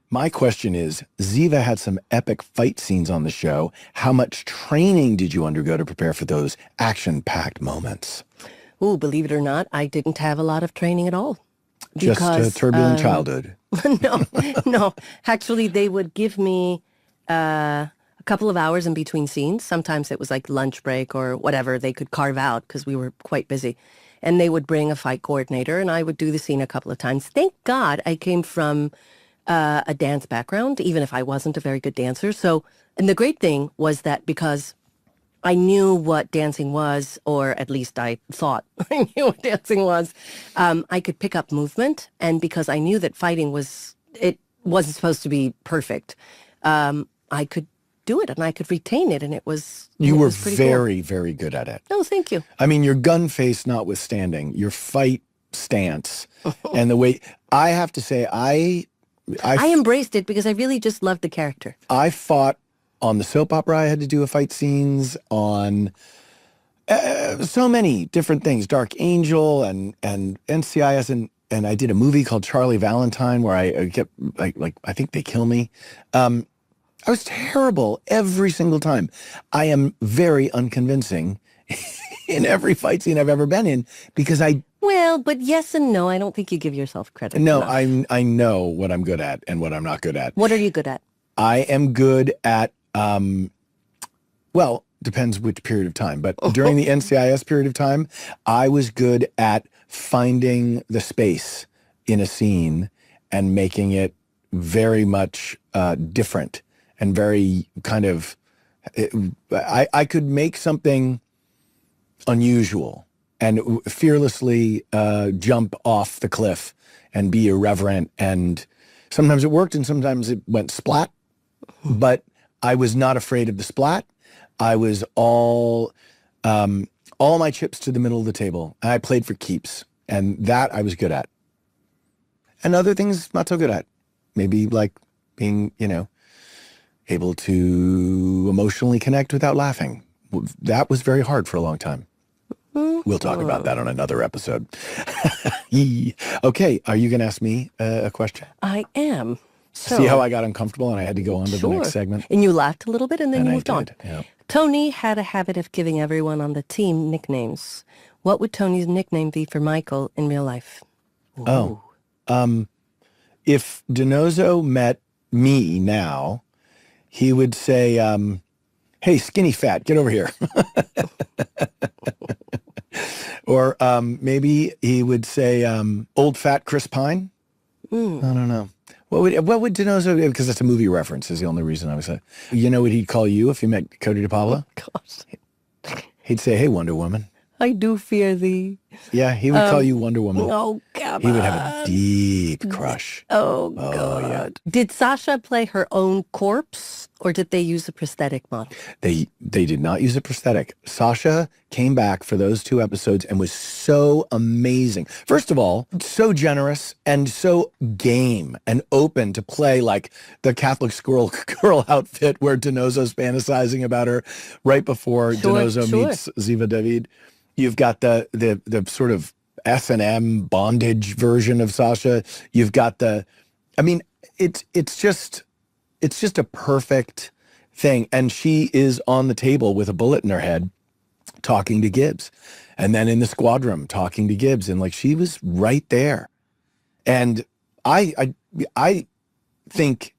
My question is, Ziva had some epic fight scenes on the show. How much training did you undergo to prepare for those action-packed moments? Ooh, believe it or not, I didn't have a lot of training at all. Just a turbulent childhood. No. Actually, they would give me a couple of hours in between scenes. Sometimes it was like lunch break or whatever they could carve out because we were quite busy. And they would bring a fight coordinator and I would do the scene a couple of times. Thank God I came from a dance background, even if I wasn't a very good dancer. So, and the great thing was that because I knew what dancing was, or at least I thought I knew what dancing was, I could pick up movement. And because I knew that fighting it wasn't supposed to be perfect, I could do it and I could retain it. And it was You were pretty very, very good at it. cool. No, thank you. I mean, your gun face notwithstanding, your fight stance and the way, I have to say, I embraced it because I really just loved the character. I fought on the soap opera. I had to do fight scenes on so many different things, Dark Angel and NCIS, and I did a movie called Charlie Valentine where I kept like I think they kill me. I was terrible every single time. I am very unconvincing in every fight scene I've ever been in because I Well, but yes and no. I don't think you give yourself credit. No, enough. I know what I'm good at and what I'm not good at. What are you good at? I am good at, well, depends which period of time, but during the NCIS period of time, I was good at finding the space in a scene and making it very much different and very kind of, I could make something unusual and fearlessly jump off the cliff and be irreverent. And sometimes it worked and sometimes it went splat, but I was not afraid of the splat. I was all my chips to the middle of the table. I played for keeps, and that I was good at. And other things not so good at. Maybe like being, able to emotionally connect without laughing. That was very hard for a long time. We'll talk about that on another episode. Okay, are you going to ask me a question? I am. So, see how I got uncomfortable and I had to go on to the next segment? And you laughed a little bit and then you moved on. Yeah. Tony had a habit of giving everyone on the team nicknames. What would Tony's nickname be for Michael in real life? Ooh. If DiNozzo met me now, he would say, hey, skinny fat, get over here. Or maybe he would say, old fat Chris Pine. I don't know. What would DiNozzo, because that's a movie reference is the only reason I was saying. You know what he'd call you if he met Cody DePaula? Gosh. He'd say, hey, Wonder Woman. I do fear thee. Yeah, he would call you Wonder Woman. Oh, God. He would have a deep crush. Oh, God. Yeah. Did Sasha play her own corpse, or did they use a prosthetic model? They did not use a prosthetic. Sasha came back for those 2 episodes and was so amazing. First of all, so generous and so game and open to play like the Catholic girl outfit where DiNozzo's fantasizing about her right before DiNozzo meets Ziva David. You've got the sort of S&M bondage version of Sasha. You've got it's just a perfect thing. And she is on the table with a bullet in her head talking to Gibbs. And then in the squad room talking to Gibbs. And like she was right there. And I think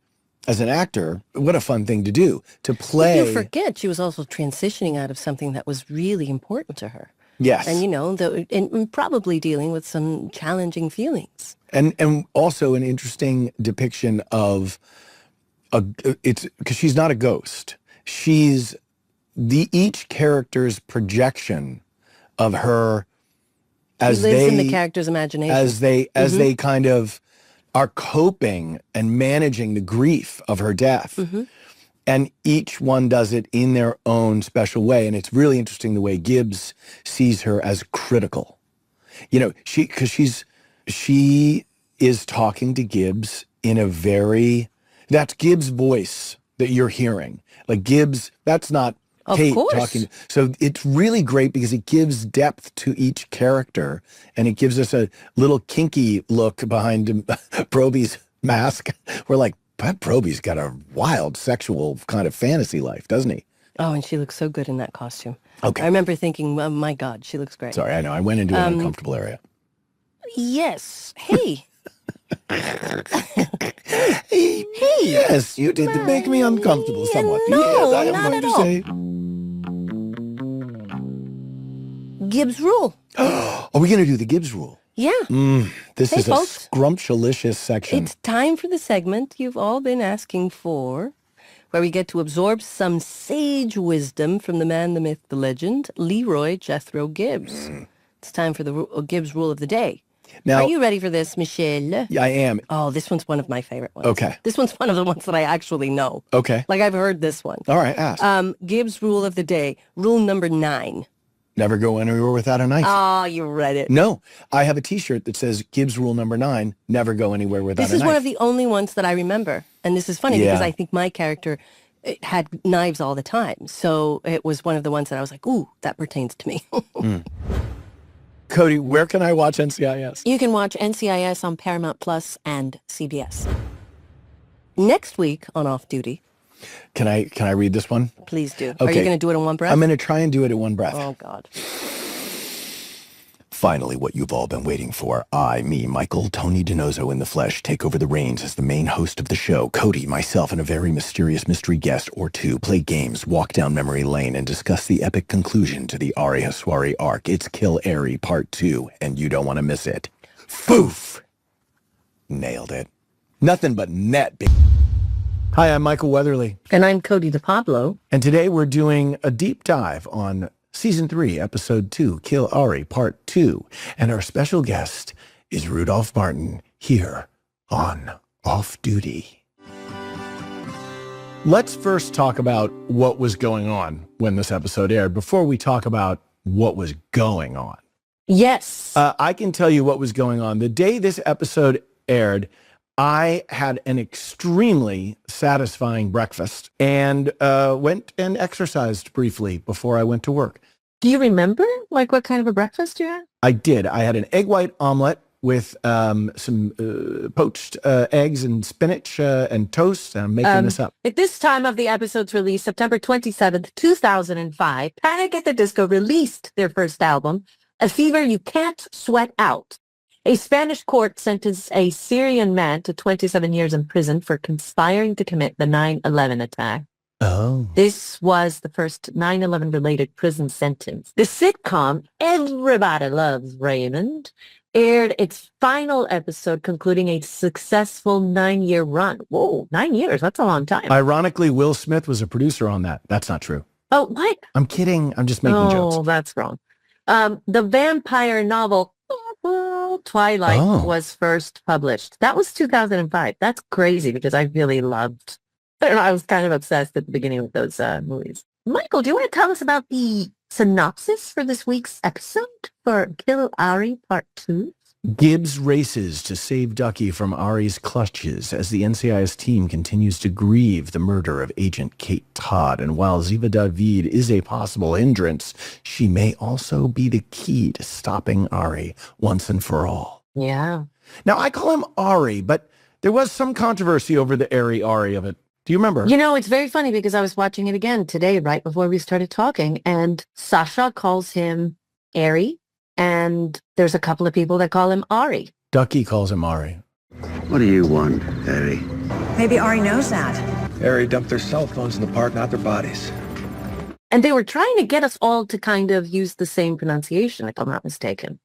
as an actor, what a fun thing to do, to play. But you forget she was also transitioning out of something that was really important to her. Yes. And, and probably dealing with some challenging feelings. And also an interesting depiction of it's because she's not a ghost. She's each character's projection of her as she lives they in the character's imagination. as they kind of are coping and managing the grief of her death. Mm-hmm. And each one does it in their own special way. And it's really interesting the way Gibbs sees her as critical. She is talking to Gibbs in a that's Gibbs' voice that you're hearing. Like Gibbs, that's not Kate talking. So it's really great because it gives depth to each character and it gives us a little kinky look behind Proby's mask. We're like, Pat Proby's got a wild sexual kind of fantasy life, doesn't he? Oh, and she looks so good in that costume. Okay. I remember thinking, oh my God, she looks great. Sorry, I know. I went into an uncomfortable area. Yes. Hey. Hey. Yes, you did make me uncomfortable somewhat. No, yes, I am not going at to say. Gibbs rule. Are we going to do the Gibbs rule? Yeah. This is folks. a scrumptious section. It's time for the segment you've all been asking for, where we get to absorb some sage wisdom from the man, the myth, the legend, Leroy Jethro Gibbs. It's time for the Gibbs rule of the day. Now, are you ready for this, Michelle? Yeah, I am. Oh, this one's one of my favorite ones. Okay. This one's one of the ones that I actually know. Okay. Like I've heard this one. All right, ask. Gibbs rule of the day, rule number 9. Never go anywhere without a knife. Oh, you read it. No, I have a T-shirt that says Gibbs rule number 9, never go anywhere without a knife. This is one of the only ones that I remember. And this is funny because I think my character had knives all the time. So it was one of the ones that I was like, ooh, that pertains to me. Cody, where can I watch NCIS? You can watch NCIS on Paramount Plus and CBS. Next week on Off Duty. Can I read this one? Please do. Okay. Are you going to do it in one breath? I'm going to try and do it in one breath. Oh, God. Finally, what you've all been waiting for. Me, Michael Tony DiNozzo in the flesh, take over the reins as the main host of the show. Cody, myself, and a very mysterious mystery guest or two play games, walk down memory lane, and discuss the epic conclusion to the Ari Haswari arc. It's Kill Ari Part 2, and you don't want to miss it. Foof! Nailed it. Nothing but net. Hi, I'm Michael Weatherly. And I'm Cody DePablo. And today we're doing a deep dive on Season 3, Episode 2, Kill Ari, Part 2. And our special guest is Rudolf Martin here on Off Duty. Let's first talk about what was going on when this episode aired before we talk about what was going on. Yes. I can tell you what was going on. The day this episode aired, I had an extremely satisfying breakfast and went and exercised briefly before I went to work. Do you remember like what kind of a breakfast you had? I did. I had an egg white omelet with some poached eggs and spinach and toast. I'm making this up. At this time of the episode's release, September 27th, 2005, Panic at the Disco released their first album, A Fever You Can't Sweat Out. A Spanish court sentenced a Syrian man to 27 years in prison for conspiring to commit the 9/11 attack. Oh. This was the first 9/11 related prison sentence. The sitcom Everybody Loves Raymond aired its final episode, concluding a successful 9-year run. Whoa, 9 years. That's a long time. Ironically, Will Smith was a producer on that. That's not true. Oh, what? I'm kidding. I'm just making jokes. Oh, that's wrong. The vampire novel Twilight was first published. That was 2005. That's crazy because I really loved, I don't know, I was kind of obsessed at the beginning with those movies. Michael, do you want to tell us about the synopsis for this week's episode for Kill Ari Part 2? Gibbs races to save Ducky from Ari's clutches as the NCIS team continues to grieve the murder of Agent Kate Todd. And while Ziva David is a possible hindrance, she may also be the key to stopping Ari once and for all. Yeah. Now, I call him Ari, but there was some controversy over the Ari of it. Do you remember? You know, it's very funny because I was watching it again today, right before we started talking, and Sasha calls him Ari. And there's a couple of people that call him Ari. Ducky calls him Ari. What do you want, Ari? Maybe Ari knows that. Ari dumped their cell phones in the park, not their bodies. And they were trying to get us all to kind of use the same pronunciation, if I'm not mistaken.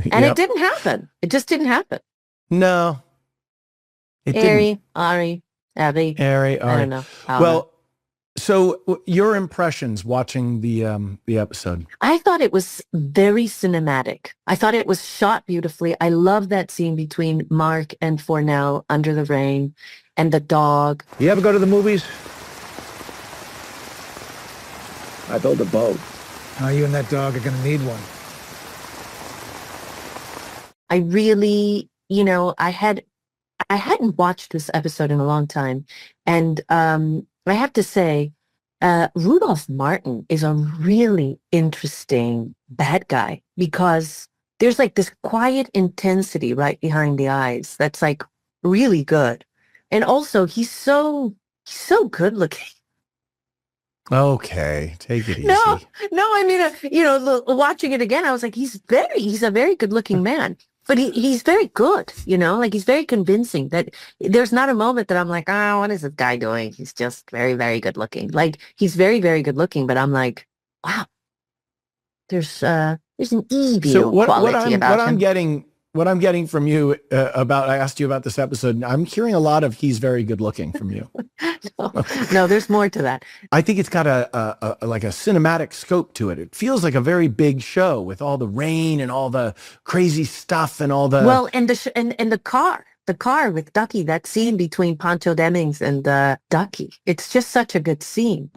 And It didn't happen. It just didn't happen. No. It Ari, Ari, Abby. Ari. I don't know. Well, so your impressions watching the episode? I thought it was very cinematic. I thought it was shot beautifully. I love that scene between Mark and Fornell under the rain and the dog. You ever go to the movies? I built a boat. Now you and that dog are going to need one. I really, you know, I hadn't watched this episode in a long time. And I have to say, Rudolf Martin is a really interesting bad guy because there's like this quiet intensity right behind the eyes that's like really good. And also he's so good looking. Okay, take it easy. No, I mean, you know, watching it again, I was like, he's a very good looking man. But he's very good, you know, like he's very convincing that there's not a moment that I'm like, oh, what is this guy doing? He's just very, very good looking. Like he's very, very good looking, but I'm like, wow, there's an evil quality about him. What I'm getting from you I asked you about this episode. I'm hearing a lot of he's very good looking from you. No, there's more to that. I think it's got a like a cinematic scope to it. It feels like a very big show with all the rain and all the crazy stuff and all the and the car with Ducky. That scene between Pancho Demings and Ducky. It's just such a good scene.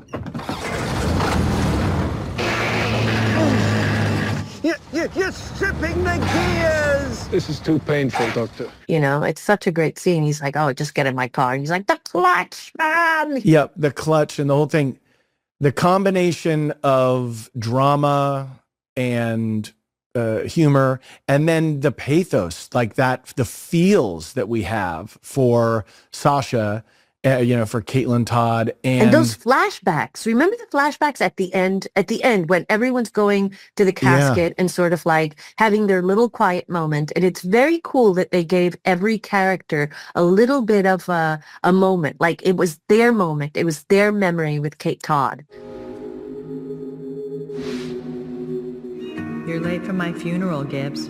You're stripping the gears! This is too painful, Doctor. You know, it's such a great scene. He's like, oh, just get in my car. And he's like, the clutch, man! Yep, the clutch and the whole thing. The combination of drama and humor and then the pathos, like that, the feels that we have for Sasha for Caitlin Todd. And those flashbacks. Remember the flashbacks at the end when everyone's going to the casket and sort of like having their little quiet moment. And it's very cool that they gave every character a little bit of a moment. Like it was their moment. It was their memory with Kate Todd. You're late for my funeral, Gibbs.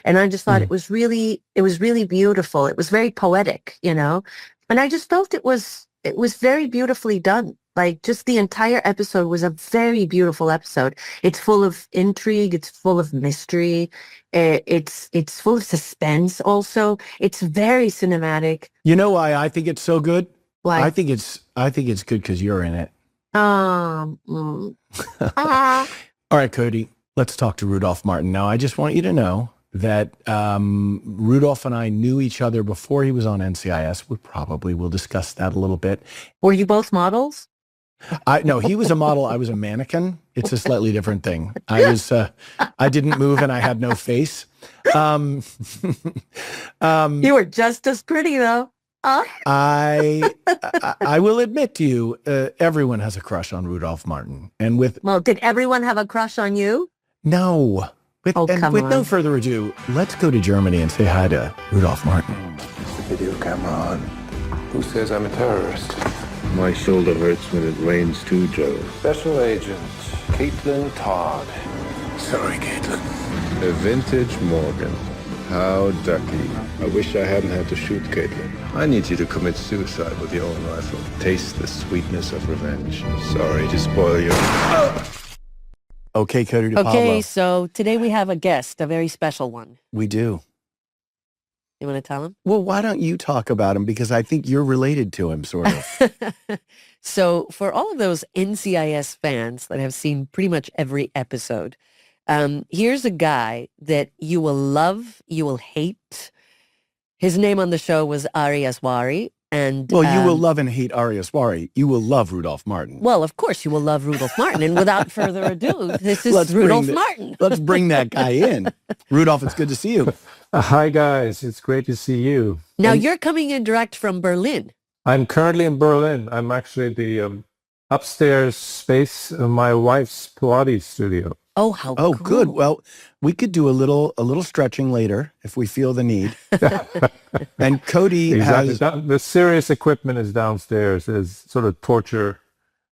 And I just thought it was really beautiful. It was very poetic, And I just felt it was very beautifully done. Like just the entire episode was a very beautiful episode. It's full of intrigue. It's full of mystery. It's full of suspense also. It's very cinematic. You know why I think it's so good? Why? I think it's good because you're in it. All right, Cody, let's talk to Rudolf Martin. Now, I just want you to know that Rudolf and I knew each other before he was on NCIS. We'll discuss that a little bit. Were you both models? No, he was a model. I was a mannequin. It's a slightly different thing. I didn't move and I had no face. You were just as pretty though. I will admit to you, everyone has a crush on Rudolf Martin. Well, did everyone have a crush on you? No. With no further ado, let's go to Germany and say hi to Rudolf Martin. Is the video camera on? Who says I'm a terrorist? My shoulder hurts when it rains too, Joe. Special Agent Caitlin Todd. Sorry, Caitlin. A vintage Morgan. How ducky. I wish I hadn't had to shoot Caitlin. I need you to commit suicide with your own rifle. Taste the sweetness of revenge. Sorry to spoil you. Okay, Cody. Okay, so today we have a guest, a very special one. We do. You want to tell him? Well, why don't you talk about him? Because I think you're related to him, sort of. So for all of those NCIS fans that have seen pretty much every episode, here's a guy that you will love, you will hate. His name on the show was Ari Haswari. And, well, you will love and hate Ari Haswari. You will love Rudolf Martin. Well, of course, you will love Rudolf Martin. And without further ado, this is Rudolf Martin. Let's bring that guy in. Rudolf, it's good to see you. Hi, guys. It's great to see you. Now, you're coming in direct from Berlin. I'm currently in Berlin. I'm actually the upstairs space of my wife's Pilates studio. Oh, how cool. Good. Well, we could do a little stretching later if we feel the need. And Cody has... The serious equipment is downstairs. There's sort of torture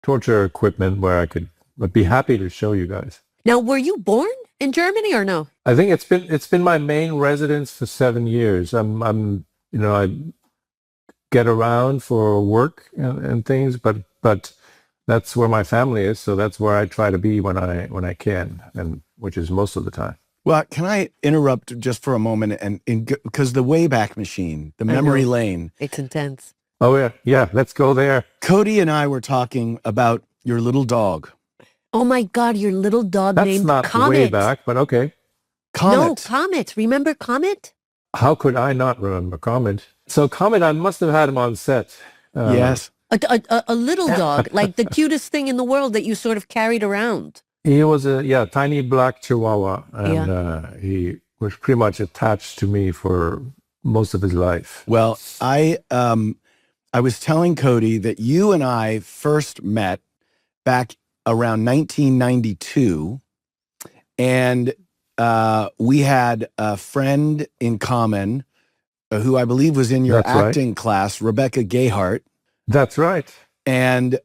equipment where I'd be happy to show you guys. Now, were you born in Germany or no? I think it's been my main residence for 7 years. I get around for work and things, but that's where my family is, so that's where I try to be when I can, and which is most of the time. Well, can I interrupt just for a moment, and because the Wayback Machine, the memory lane, it's intense. Oh yeah, let's go there. Cody and I were talking about your little dog. Oh my God, your little dog named Comet. That's not way back, but okay. Comet. No, Comet. Remember Comet? How could I not remember Comet? So Comet, I must have had him on set. Yes. A little dog, like the cutest thing in the world that you sort of carried around. He was a tiny black Chihuahua, and he was pretty much attached to me for most of his life. Well, I was telling Cody that you and I first met back around 1992, and we had a friend in common who I believe was in your acting class, Rebecca Gayhart. That's right. And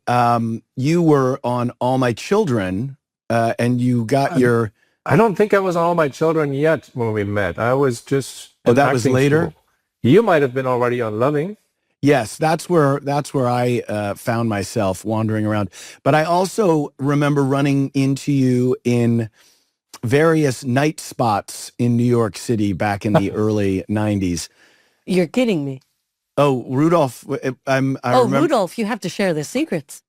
you were on All My Children, and you got your... I don't think I was on All My Children yet when we met. I was just... Oh, that was later? School. You might have been already on Loving. Yes, that's where I found myself wandering around. But I also remember running into you in various night spots in New York City back in the early 90s. You're kidding me. Oh, Rudolf, Rudolf, you have to share the secrets.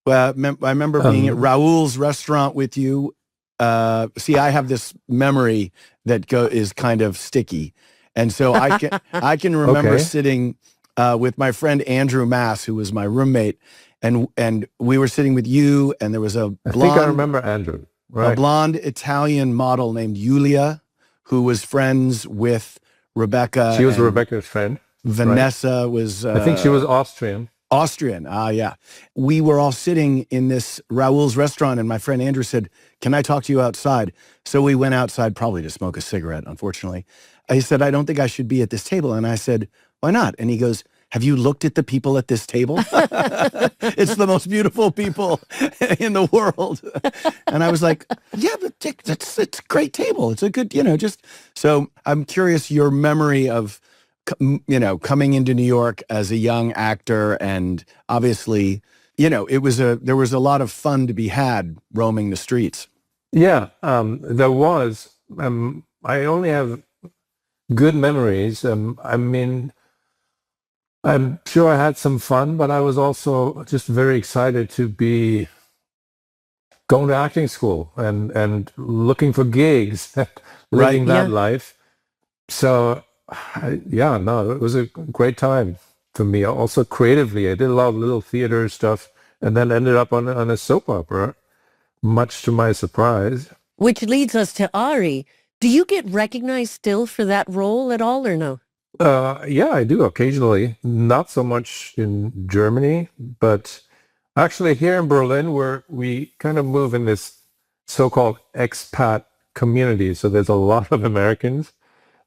Well, I remember being at Raoul's restaurant with you. See, I have this memory that is kind of sticky. And so I can remember sitting with my friend Andrew Mass, who was my roommate, and we were sitting with you, and there was a blonde... I think I remember Andrew. Right. A blonde Italian model named Yulia, who was friends with Rebecca. She was Rebecca's friend. Vanessa was... I think she was Austrian. Austrian, yeah. We were all sitting in this Raoul's restaurant, and my friend Andrew said, "Can I talk to you outside?" So we went outside, probably to smoke a cigarette, unfortunately. He said, "I don't think I should be at this table." And I said, "Why not?" And he goes, "Have you looked at the people at this table? It's the most beautiful people in the world." And I was like, "Yeah, but Dick, it's a great table. It's a good, just..." So I'm curious your memory of, coming into New York as a young actor, and obviously, there was a lot of fun to be had roaming the streets. Yeah, there was. I only have good memories. I'm sure I had some fun, but I was also just very excited to be going to acting school and looking for gigs, living that life. So, it was a great time for me. Also creatively, I did a lot of little theater stuff and then ended up on a soap opera, much to my surprise. Which leads us to Ari. Do you get recognized still for that role at all or no? Yeah, I do occasionally. Not so much in Germany, but actually here in Berlin, where we kind of move in this so-called expat community. So there's a lot of Americans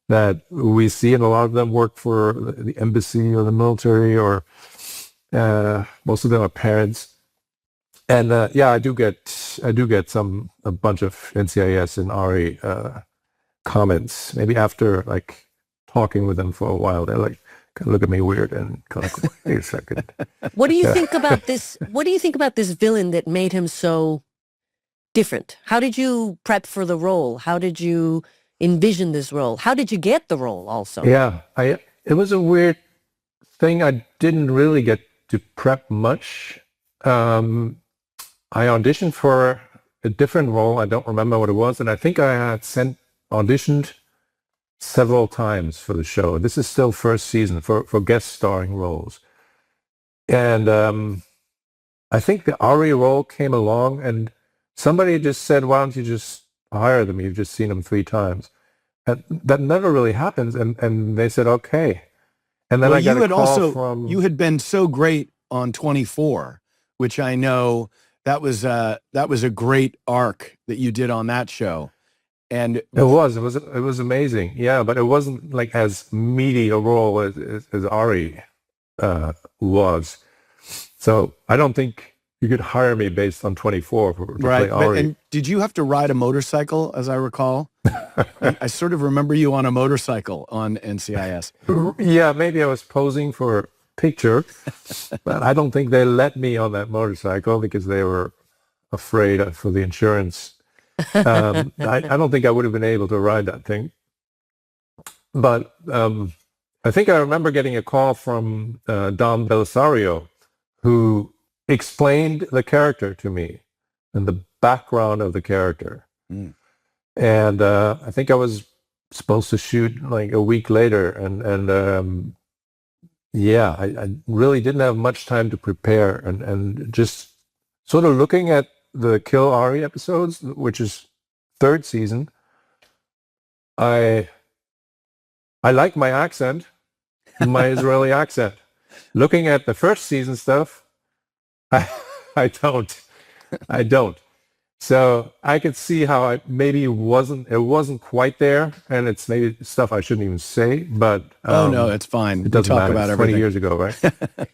that we see, and a lot of them work for the embassy or the military, or most of them are parents. And I do get a bunch of NCIS and Ari comments. Maybe after talking with them for a while, they're like, kind of look at me weird and kind of, wait a second. What do you think about this? What do you think about this villain that made him so different? How did you prep for the role? How did you envision this role? How did you get the role also? Yeah, it was a weird thing. I didn't really get to prep much. I auditioned for a different role. I don't remember what it was. And I think I had auditioned several times for the show. This is still first season for guest starring roles. And I think the Ari role came along and somebody just said, "Why don't you just hire them? You've just seen them 3 times." And that never really happens. And they said, "Okay." And then I got a call from... You had been so great on 24, which I know that was a great arc that you did on that show. And it was amazing. Yeah, but it wasn't like as meaty a role as Ari was. So I don't think you could hire me based on 24 to play Ari. And did you have to ride a motorcycle, as I recall? I sort of remember you on a motorcycle on NCIS. Yeah, maybe I was posing for a picture, but I don't think they let me on that motorcycle because they were afraid for the insurance. I don't think I would have been able to ride that thing. But I think I remember getting a call from Dom Belisario, who explained the character to me and the background of the character. And I think I was supposed to shoot like a week later. And I really didn't have much time to prepare. And just sort of looking at the Kill Ari episodes, which is 3rd season, I like my accent, my Israeli accent. Looking at the 1st season stuff, I don't. So I could see how it wasn't quite there, and it's maybe stuff I shouldn't even say, but no, it's fine. It doesn't talk matter. about It's everything 20 years ago, right?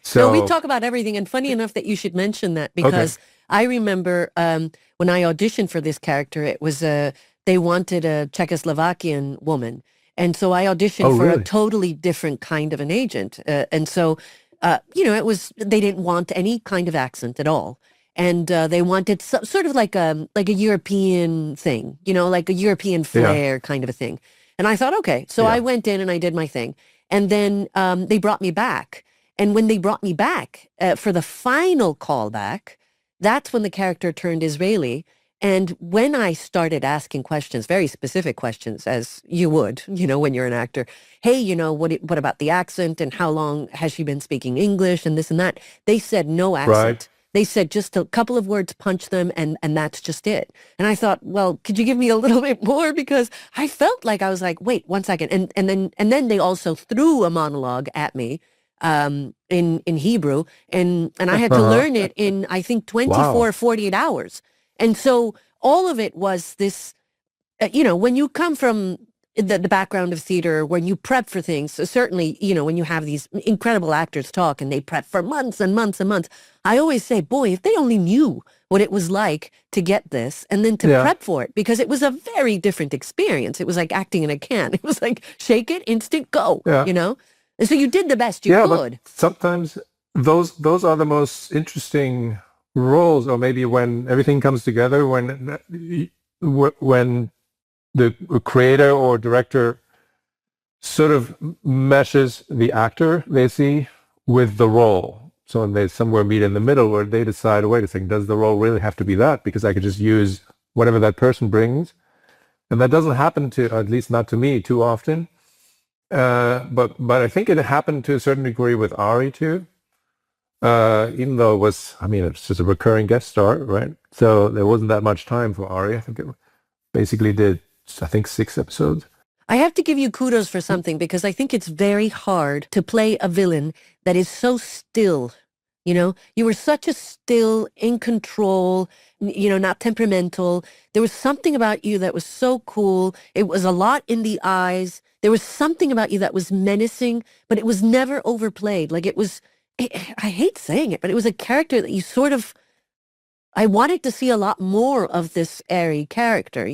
So we talk about everything, and funny enough that you should mention that, because I remember when I auditioned for this character, it was they wanted a Czechoslovakian woman, and so I auditioned for a totally different kind of an agent, and so it was, they didn't want any kind of accent at all. And they wanted sort of like a European thing, like a European flair kind of a thing. And I thought, okay. So I went in and I did my thing. And then they brought me back. And when they brought me back for the final callback, that's when the character turned Israeli. And when I started asking questions, very specific questions, as you would, when you're an actor, hey, what about the accent and how long has she been speaking English and this and that? They said no accent. Right. They said just a couple of words, punch them, and that's just it. And I thought, well, could you give me a little bit more? Because I felt like I was like, wait, 1 second. And then they also threw a monologue at me in Hebrew, and I had to learn it in, I think, 24 or 48 hours. And so all of it was this, when you come from the background of theater, when you prep for things, so certainly, when you have these incredible actors talk and they prep for months and months and months, I always say, boy, if they only knew what it was like to get this and then to prep for it, because it was a very different experience. It was like acting in a can. It was like, shake it, instant, go, And so you did the best you could. But sometimes those are the most interesting roles, or maybe when everything comes together, when the creator or director sort of meshes the actor they see with the role. So when they somewhere meet in the middle where they decide, wait a second, does the role really have to be that? Because I could just use whatever that person brings. And that doesn't happen at least not to me, too often. But I think it happened to a certain degree with Ari too. Even though it's just a recurring guest star, right? So there wasn't that much time for Ari. I think it basically did, 6 episodes. I have to give you kudos for something, because I think it's very hard to play a villain that is so still. You were such a still, in control, not temperamental. There was something about you that was so cool. It was a lot in the eyes. There was something about you that was menacing, but it was never overplayed. Like I hate saying it, but it was a character that you sort of, I wanted to see a lot more of this Ari character,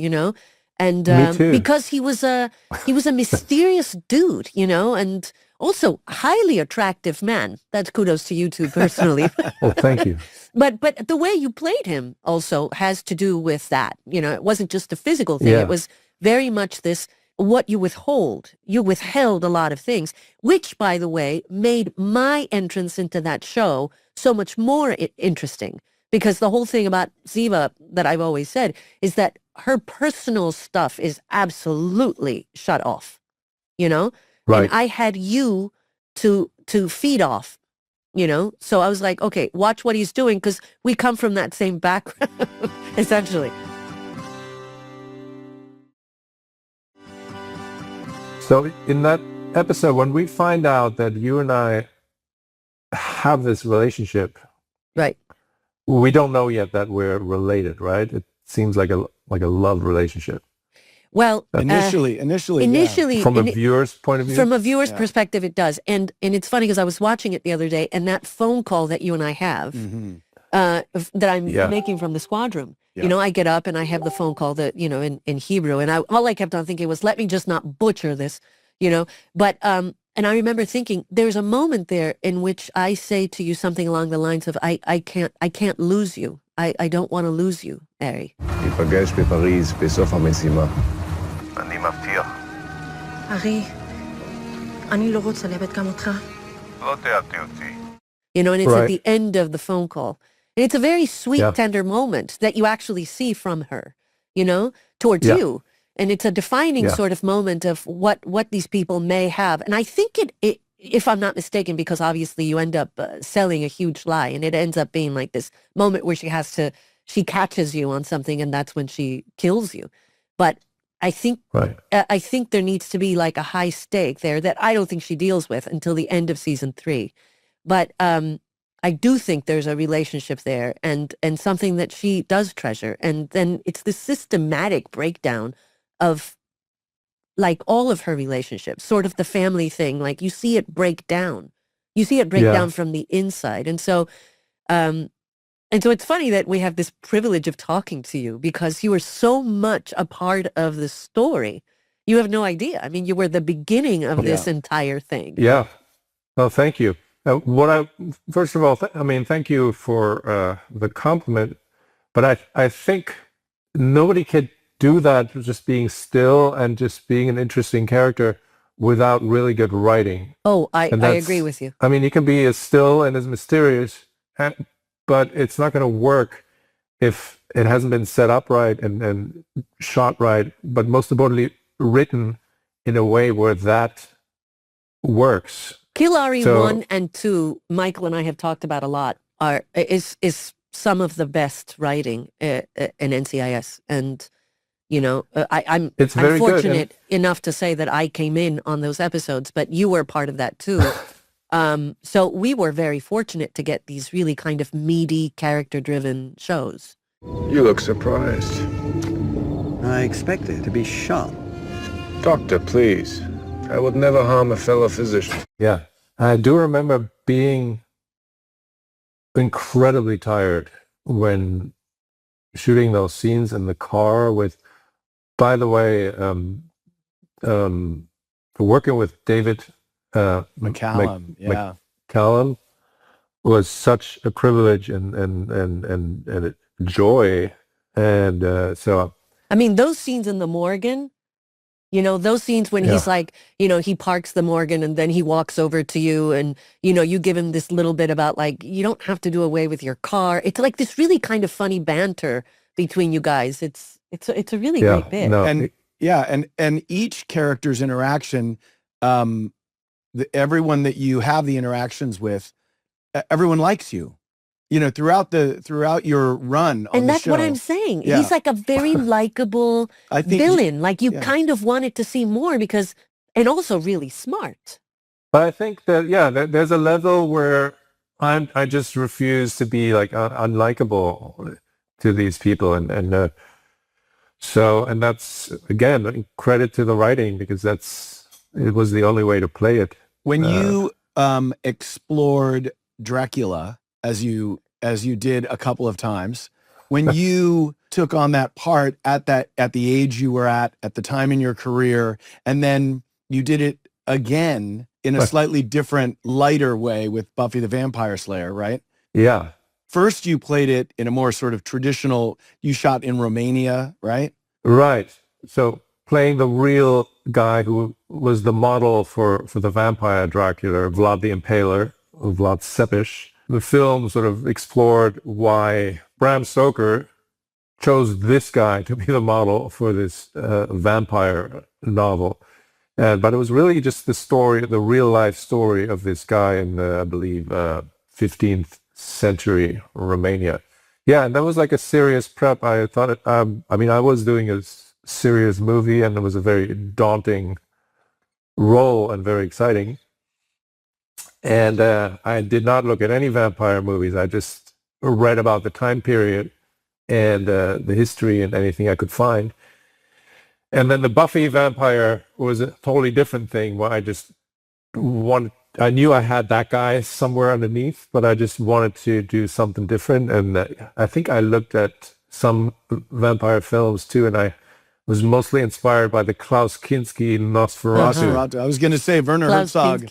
and because he was a mysterious dude, and also highly attractive man. That's kudos to you too, personally. Oh, thank you. But the way you played him also has to do with that. It wasn't just a physical thing. Yeah. It was very much this, what you withhold. You withheld a lot of things, which, by the way, made my entrance into that show so much more interesting. Because the whole thing about Ziva that I've always said is that her personal stuff is absolutely shut off, Right. And I had you to feed off, So I was like, okay, watch what he's doing, because we come from that same background, essentially. So in that episode, when we find out that you and I have this relationship, right? We don't know yet that we're related, right? It seems like a love relationship. Well, initially, from a viewer's point of view, from a viewer's perspective, it does. And it's funny because I was watching it the other day, and that phone call that you and I have, that I'm making from the squad room. Yeah. I get up and I have the phone call that in Hebrew, and all I kept on thinking was, let me just not butcher this, But and I remember thinking, there's a moment there in which I say to you something along the lines of, I can't lose you. I don't want to lose you, Ari. ניפגש בפריז בסוף המשימה. אני מבטיח. ארי, אני לא רוצה לאבד גם אותך. לא תיאבתי אותי. And it's at the end of the phone call. And it's a very sweet, tender moment that you actually see from her, towards you. And it's a defining sort of moment of what these people may have. And I think it if I'm not mistaken, because obviously you end up selling a huge lie, and it ends up being like this moment where she catches you on something, and that's when she kills you. But I think there needs to be like a high stake there that I don't think she deals with until the end of season 3. But I do think there's a relationship there, and something that she does treasure. And then it's this systematic breakdown of like all of her relationships, sort of the family thing. Like you see it break down. You see it break down from the inside. And so it's funny that we have this privilege of talking to you, because you are so much a part of the story. You have no idea. I mean, you were the beginning of this entire thing. Yeah. Well, thank you. First of all, thank you for the compliment. But I think nobody could do that just being still and just being an interesting character without really good writing. Oh, I agree with you. You can be as still and as mysterious, but it's not going to work if it hasn't been set up right and shot right, but most importantly, written in a way where that works. Kill Ari 1 and 2, Michael and I have talked about a lot. is some of the best writing in NCIS, and I'm fortunate enough to say that I came in on those episodes, but you were part of that too. So we were very fortunate to get these really kind of meaty, character-driven shows. You look surprised. I expected to be shot. Doctor, please. I would never harm a fellow physician. Yeah. I do remember being incredibly tired when shooting those scenes in the car with, by the way, working with David McCallum, McCallum was such a privilege and a joy. And so... I mean, those scenes in the Morgan, those scenes when he's like, he parks the Morgan and then he walks over to you and, you give him this little bit about like, you don't have to do away with your car. It's like this really kind of funny banter between you guys. It's a really great bit. No. And each character's interaction, everyone that you have the interactions with, everyone likes you. Throughout your run on and the that's show. what I'm saying. Yeah. He's like a very likable villain. Like you kind of wanted to see more and also really smart. But I think that, there's a level where I just refuse to be like unlikable to these people. And that's, again, credit to the writing because it was the only way to play it. When you explored Dracula, as you did a couple of times, when you took on that part at the age you were at the time in your career, and then you did it again in a slightly different, lighter way with Buffy the Vampire Slayer, right? Yeah. First, you played it in a more sort of traditional, you shot in Romania, right? Right. So playing the real guy who was the model for the vampire Dracula, Vlad the Impaler, Vlad Tepes. The film sort of explored why Bram Stoker chose this guy to be the model for this vampire novel. But it was really just the story, the real life story of this guy in, I believe, 15th century Romania. Yeah, and that was like a serious prep. I thought, I was doing a serious movie and it was a very daunting role and very exciting. And I did not look at any vampire movies. I just read about the time period and the history and anything I could find. And then the Buffy vampire was a totally different thing where I knew I had that guy somewhere underneath, but I just wanted to do something different. And I think I looked at some vampire films too, and I was mostly inspired by the Klaus Kinski Nosferatu. I was going to say Werner Herzog.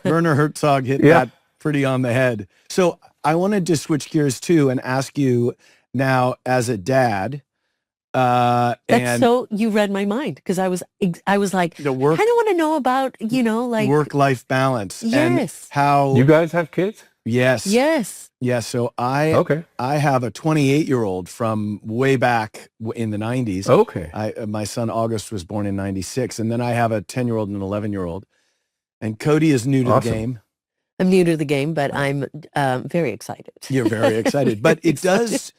Werner Herzog hit that pretty on the head. So I wanted to switch gears too and ask you now as a dad. So you read my mind because I was like, I don't want to know about, like work-life balance. Yes. And how you guys have kids? Yes. Yes. Yeah. So I have a 28-year-old from way back in the 90s. Okay. My son August was born in 96. And then I have a 10-year-old and an 11-year-old. And Cody is new to the game. I'm new to the game, but I'm very excited. You're very excited. But it does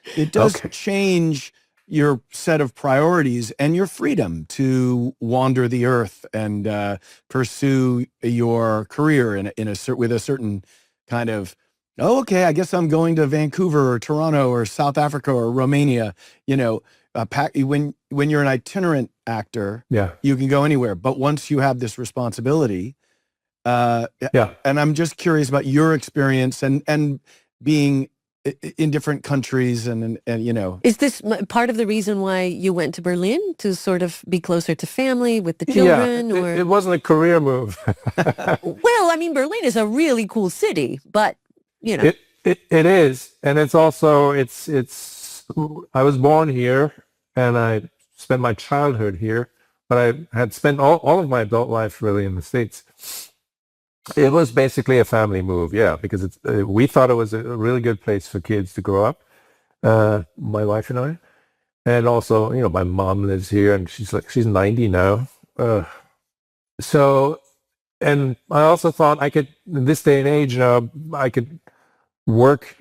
change your set of priorities and your freedom to wander the earth and pursue your career with a certain kind of, I guess I'm going to Vancouver or Toronto or South Africa or Romania. When you're an itinerant actor, you can go anywhere. But once you have this responsibility, and I'm just curious about your experience and being in different countries and Is this part of the reason why you went to Berlin to sort of be closer to family with the children? Yeah, it wasn't a career move. Well, I mean, Berlin is a really cool city, but It is, and it's also I was born here and I spent my childhood here, but I had spent all of my adult life really in the States. It was basically a family move, because we thought it was a really good place for kids to grow up, my wife and I. And also, my mom lives here and she's 90 now. And I also thought I could, in this day and age, I could work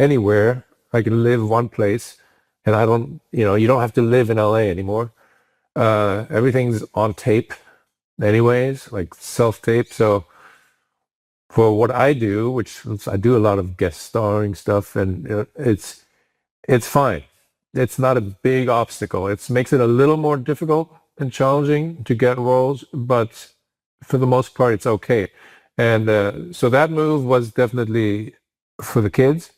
anywhere. I can live one place, and I don't, you don't have to live in LA anymore. Everything's on tape anyways, like self-tape. So for what I do, which I do a lot of guest starring stuff, and it's fine. It's not a big obstacle. It makes it a little more difficult and challenging to get roles, but for the most part, it's okay. And so that move was definitely for the kids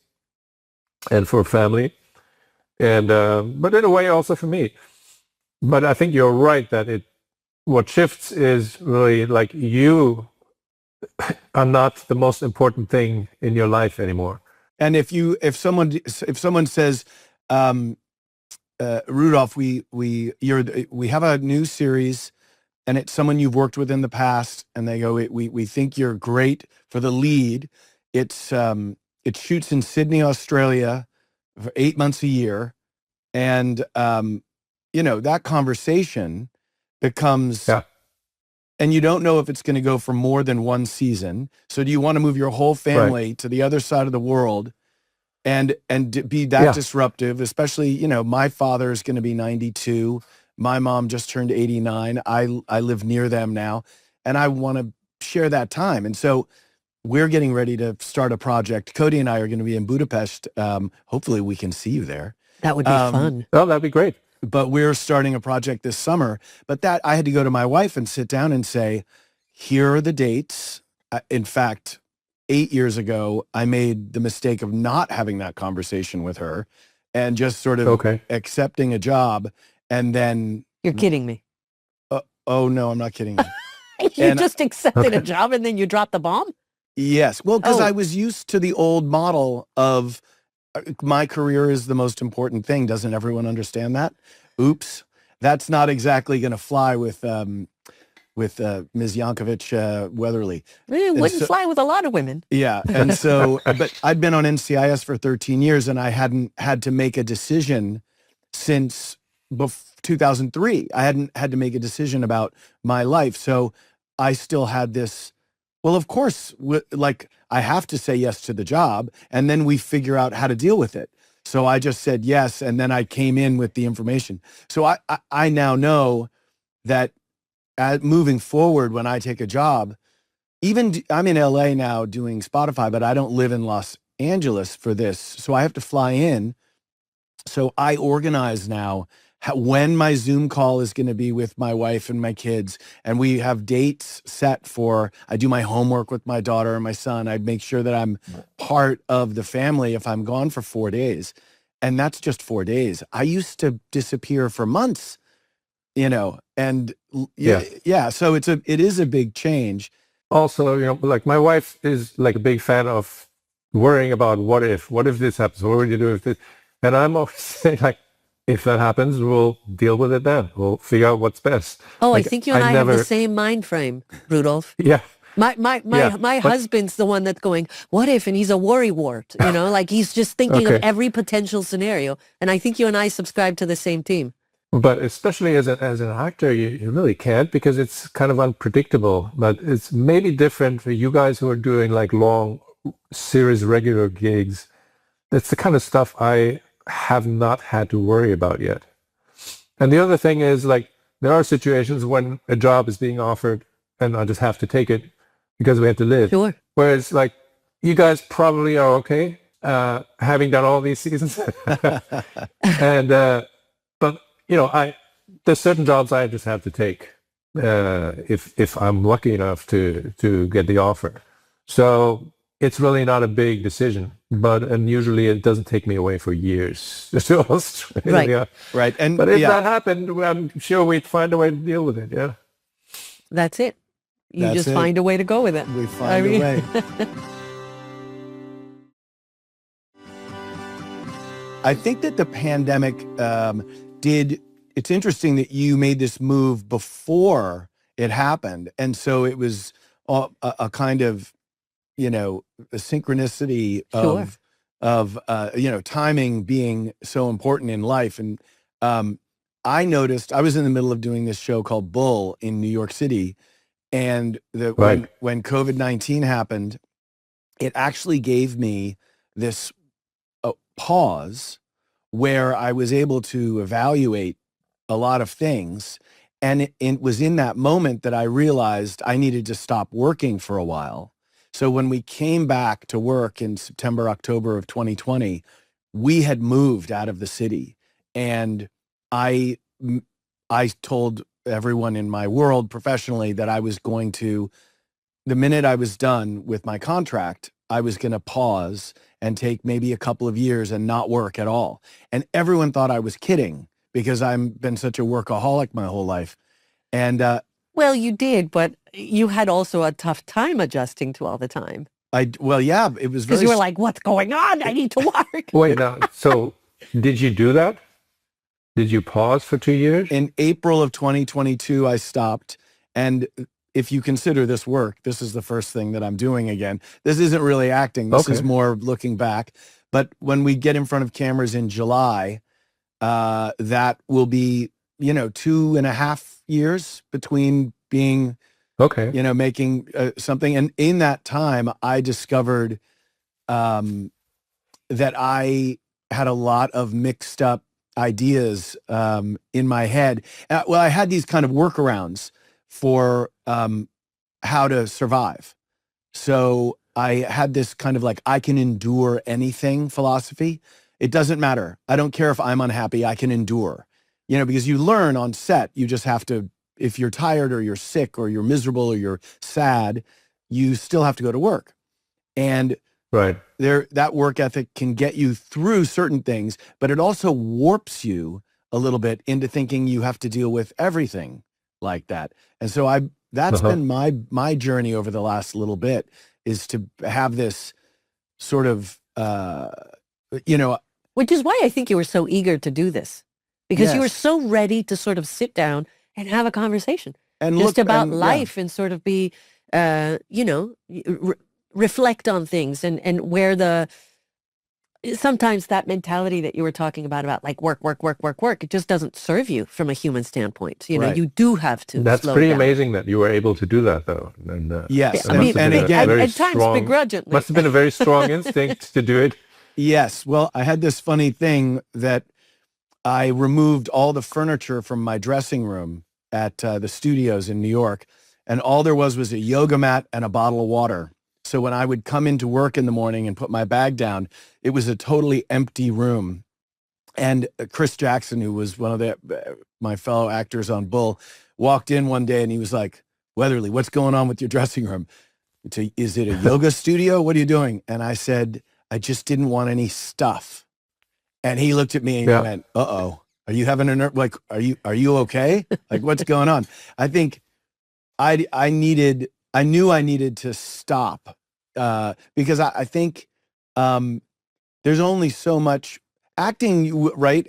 and for family, and but in a way also for me. But I think you're right that what shifts is really like you are not the most important thing in your life anymore. And if someone says, Rudolf, we have a new series, and it's someone you've worked with in the past, and they go, we think you're great for the lead. It shoots in Sydney, Australia, for 8 months a year, and that conversation becomes. Yeah. And you don't know if it's going to go for more than one season. So do you want to move your whole family to the other side of the world and be that disruptive? Especially, my father is going to be 92. My mom just turned 89. I live near them now, and I want to share that time. And so we're getting ready to start a project. Cody and I are going to be in Budapest. Hopefully we can see you there. That would be fun. Oh, that'd be great. But we're starting a project this summer. But that I had to go to my wife and sit down and say, here are the dates. In fact, 8 years ago, I made the mistake of not having that conversation with her and just sort of accepting a job. And then... You're kidding me. Oh, no, I'm not kidding you. You just accepted a job and then you dropped the bomb? Yes. Well, because I was used to the old model of... my career is the most important thing. Doesn't everyone understand that? Oops. That's not exactly going to fly with Ms. Yankovic Weatherly. It wouldn't fly with a lot of women. Yeah. And so, but I'd been on NCIS for 13 years, and I hadn't had to make a decision since 2003. I hadn't had to make a decision about my life. So I still had this, well, of course, like I have to say yes to the job, and then we figure out how to deal with it. So I just said yes, and then I came in with the information. So I now know that moving forward, when I take a job, even I'm in LA now doing Spotify, but I don't live in Los Angeles for this. So I have to fly in. So I organize now when my Zoom call is going to be with my wife and my kids, and we have dates set for, I do my homework with my daughter and my son. I make sure that I'm part of the family if I'm gone for 4 days, and that's just 4 days. I used to disappear for months, and so it is a big change. Also, like my wife is like a big fan of worrying about what if this happens, what would you do if this, and I'm always saying like, if that happens, we'll deal with it then. We'll figure out what's best. Oh, like, I think you and I have the same mind frame, Rudolf. Yeah. My husband's the one that's going, what if? And he's a worrywart, like he's just thinking of every potential scenario. And I think you and I subscribe to the same team. But especially as an actor, you really can't, because it's kind of unpredictable. But it's maybe different for you guys who are doing like long series regular gigs. That's the kind of stuff I have not had to worry about yet. And the other thing is, like, there are situations when a job is being offered and I just have to take it because we have to live. Sure. Whereas, like, you guys probably are okay having done all these seasons. And but there's certain jobs I just have to take if I'm lucky enough to get the offer. So it's really not a big decision, and usually it doesn't take me away for years to Australia. Right. But if that happened, I'm sure we'd find a way to deal with it. Yeah. That's it. You just find a way to go with it. We find a way. I think that the pandemic it's interesting that you made this move before it happened. And so it was a kind of, a synchronicity of timing being so important in life. And I noticed, I was in the middle of doing this show called Bull in New York City. And when COVID-19 happened, it actually gave me this pause where I was able to evaluate a lot of things. And it was in that moment that I realized I needed to stop working for a while. So when we came back to work in September, October of 2020, we had moved out of the city. And I told everyone in my world professionally that I was going to, the minute I was done with my contract, I was going to pause and take maybe a couple of years and not work at all. And everyone thought I was kidding because I've been such a workaholic my whole life. And well, you did, but you had also a tough time adjusting to all the time. Well, yeah, it was very... Because you were like, what's going on? I need to work. Wait, now, so did you do that? Did you pause for 2 years? In April of 2022, I stopped. And if you consider this work, this is the first thing that I'm doing again. This isn't really acting. This is more looking back. But when we get in front of cameras in July, that will be, 2.5 years between being, making something. And in that time, I discovered that I had a lot of mixed up ideas in my head. Well, I had these kind of workarounds for how to survive. So I had this kind of like, I can endure anything philosophy. It doesn't matter. I don't care if I'm unhappy, I can endure. Because you learn on set, you just have to, if you're tired or you're sick or you're miserable or you're sad, you still have to go to work. And that work ethic can get you through certain things, but it also warps you a little bit into thinking you have to deal with everything like that. And so that's been my journey over the last little bit, is to have this sort of, Which is why I think you were so eager to do this. Because you were so ready to sort of sit down and have a conversation. And just about life and sort of be, reflect on things and where sometimes that mentality that you were talking about like work, it just doesn't serve you from a human standpoint. You do have to That's slow pretty down. amazing that you were able to do that, though. And, yes. And again, at times begrudgingly. Must have been a very strong instinct to do it. Yes. Well, I had this funny thing that I removed all the furniture from my dressing room at the studios in New York, and all there was a yoga mat and a bottle of water. So when I would come into work in the morning and put my bag down, it was a totally empty room. And Chris Jackson, who was one of my fellow actors on Bull, walked in one day and he was like, "Weatherly, what's going on with your dressing room? Is it a yoga studio? What are you doing?" And I said, "I just didn't want any stuff." And he looked at me and he went, "Uh-oh, are you having a nerve? Like, are you okay? Like, what's going on?" I think I knew I needed to stop because I think there's only so much acting, right?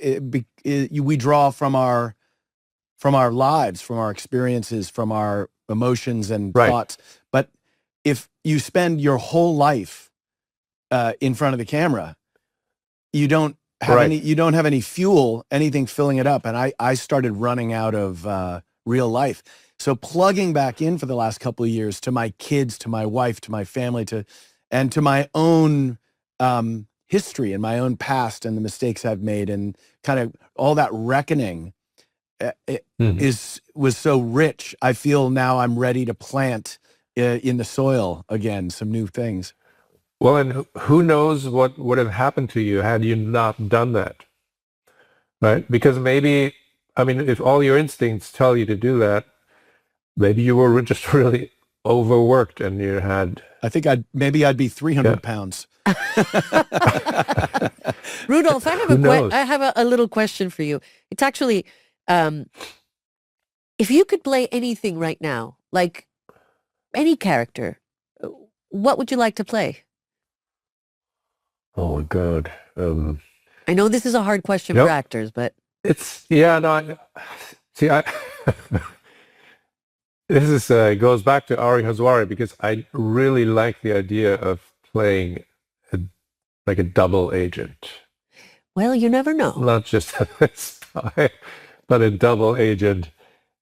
We draw from our lives, from our experiences, from our emotions and thoughts. But if you spend your whole life in front of the camera, you don't have any fuel, anything filling it up. And I started running out of real life. So plugging back in for the last couple of years to my kids, to my wife, to my family, and to my own history and my own past and the mistakes I've made and kind of all that reckoning was so rich. I feel now I'm ready to plant in the soil again some new things. Well, and who knows what would have happened to you had you not done that, right? Because maybe, if all your instincts tell you to do that, maybe you were just really overworked and you had... I think I'd be 300 pounds. Rudolf, I have a little question for you. It's actually, if you could play anything right now, like any character, what would you like to play? Oh, God. I know this is a hard question for actors, but... This goes back to Ari Haswari, because I really like the idea of playing like a double agent. Well, you never know. Not just a spy, but a double agent.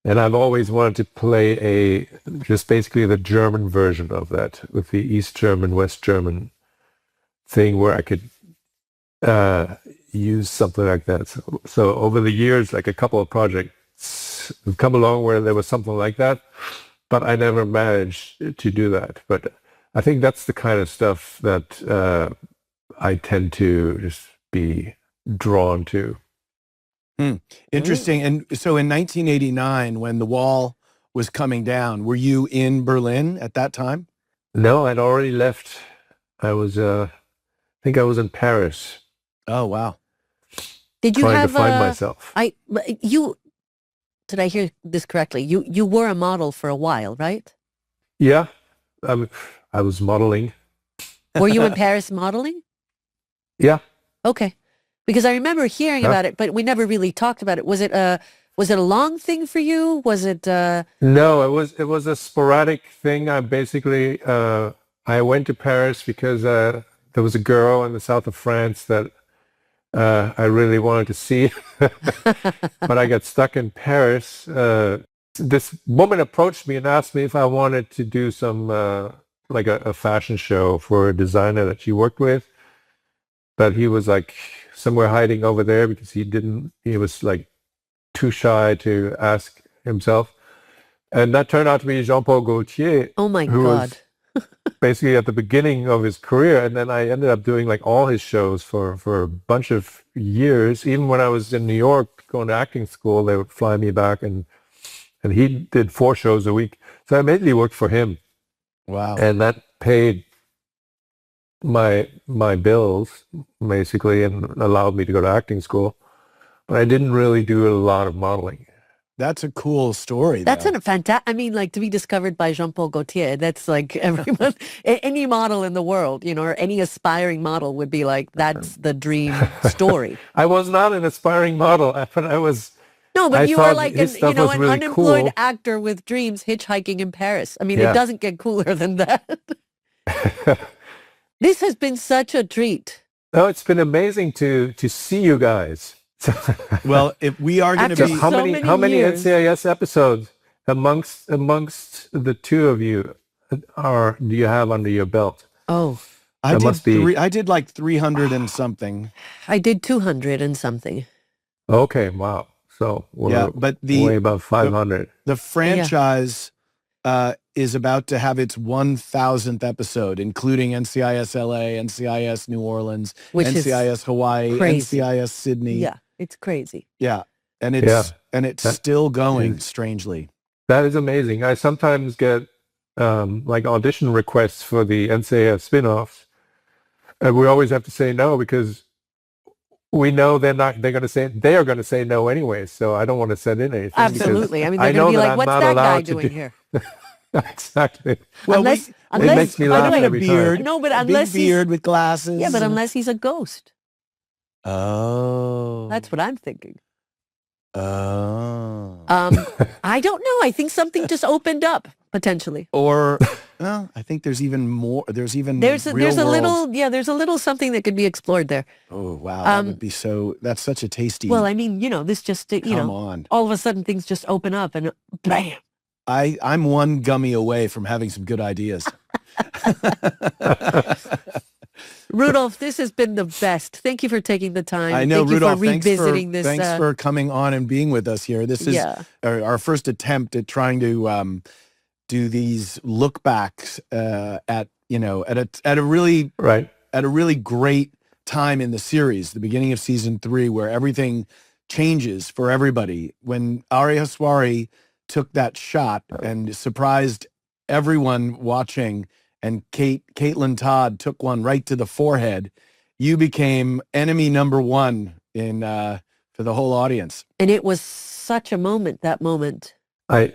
And I've always wanted to play just basically the German version of that, with the East German, West German thing, where I could use something like that. So over the years, like a couple of projects have come along where there was something like that, but I never managed to do that. But I think that's the kind of stuff that I tend to just be drawn to. Interesting. And so in 1989, when the wall was coming down, were you in Berlin at that time? No, I'd already left. I think I was in Paris. Oh, wow. Did you trying to find myself. Did I hear this correctly? You were a model for a while, right? Yeah, I was modeling. Were you in Paris modeling? Yeah. Okay. Because I remember hearing about it, but we never really talked about it. Was it a long thing for you? Was it No, it was a sporadic thing. I basically I went to Paris because there was a girl in the south of France that I really wanted to see, but I got stuck in Paris. This woman approached me and asked me if I wanted to do some like a fashion show for a designer that she worked with, but he was like somewhere hiding over there because he was like too shy to ask himself. And that turned out to be Jean-Paul Gaultier. Oh my who God. was basically at the beginning of his career. And then I ended up doing like all his shows for a bunch of years. Even when I was in New York going to acting school, they would fly me back and he did 4 shows a week. So I mainly worked for him. Wow. And that paid my bills basically and allowed me to go to acting school. But I didn't really do a lot of modeling. That's a cool story. That's a fantastic. I mean, like to be discovered by Jean-Paul Gaultier. That's like everyone, any model in the world, you know, or any aspiring model would be like, that's the dream story. I was not an aspiring model, but I was. No, but you are like an really unemployed cool. actor with dreams hitchhiking in Paris. I mean, It doesn't get cooler than that. This has been such a treat. Oh, it's been amazing to see you guys. Well, if we are going to be how many NCIS episodes amongst the two of you do you have under your belt? Oh, I did like 300 and something. I did 200 and something. Okay, wow. So we're way above 500. The franchise is about to have its 1,000th episode, including NCIS LA, NCIS New Orleans, which NCIS Hawaii, crazy. NCIS Sydney. Yeah, it's crazy. Yeah, and it's still going, strangely. That is amazing. I sometimes get like audition requests for the NCIS spin-offs, and we always have to say no because we know they are going to say no anyway, so I don't want to send in anything. Absolutely. I mean, they're going to be like, what's that guy doing here? Exactly. Well, unless it makes me laugh every beard. time. No, but unless big beard with glasses. Yeah, but unless he's a ghost. Oh. That's what I'm thinking. Oh. I don't know. I think something just opened up potentially. Or well, I think there's even more. There's a little something that could be explored there. Oh wow, that would be so. That's such a tasty. Well, I mean, this just all of a sudden things just open up and bam. I'm one gummy away from having some good ideas. Rudolf, this has been the best. Thank you for taking the time. I know, Thank Rudolf. You for revisiting this. Thanks for coming on and being with us here. This is our first attempt at trying to do these look backs at a really great time in the series, the beginning of season 3, where everything changes for everybody. When Ari Haswari took that shot and surprised everyone watching, and Caitlin Todd took one right to the forehead, you became enemy number 1 in for the whole audience. And it was such a moment. That moment. I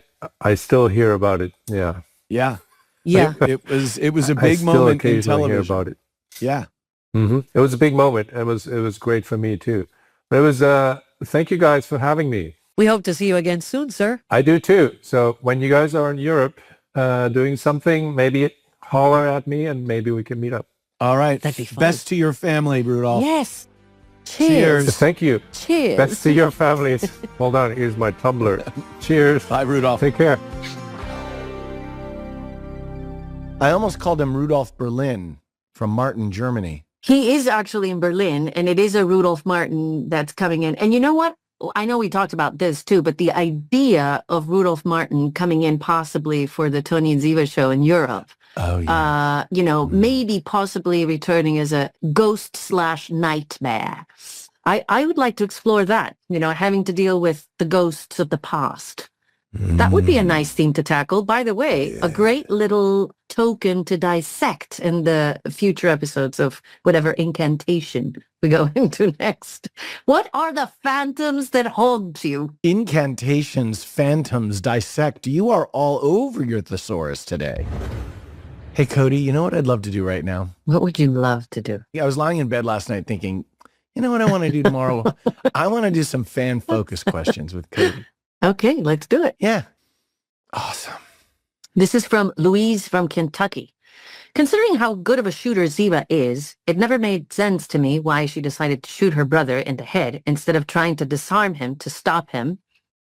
still hear about it. Yeah. Yeah. Yeah. It was a big moment in television. Hear about it. Yeah. Mm-hmm. It was a big moment. It was great for me too. But it was thank you guys for having me. We hope to see you again soon, sir. I do too. So when you guys are in Europe doing something, maybe holler at me and maybe we can meet up. All right. That'd be fun. Best to your family, Rudolf. Yes. Cheers. Thank you. Cheers. Best to your families. Hold on. Here's my tumbler. Cheers. Bye, Rudolf. Take care. I almost called him Rudolf Berlin from Martin, Germany. He is actually in Berlin, and it is a Rudolf Martin that's coming in. And you know what? I know we talked about this too, but the idea of Rudolf Martin coming in possibly for the Tony and Ziva show in Europe, maybe possibly returning as a ghost/nightmare. I would like to explore that, having to deal with the ghosts of the past. That would be a nice theme to tackle. By the way, a great little token to dissect in the future episodes of whatever incantation we go into next. What are the phantoms that haunt you? Incantations, phantoms, dissect. You are all over your thesaurus today. Hey, Cody, you know what I'd love to do right now? What would you love to do? I was lying in bed last night thinking, you know what I want to do tomorrow? I want to do some fan-focused questions with Cody. Okay, let's do it. Yeah. Awesome. This is from Louise from Kentucky. Considering how good of a shooter Ziva is, it never made sense to me why she decided to shoot her brother in the head instead of trying to disarm him to stop him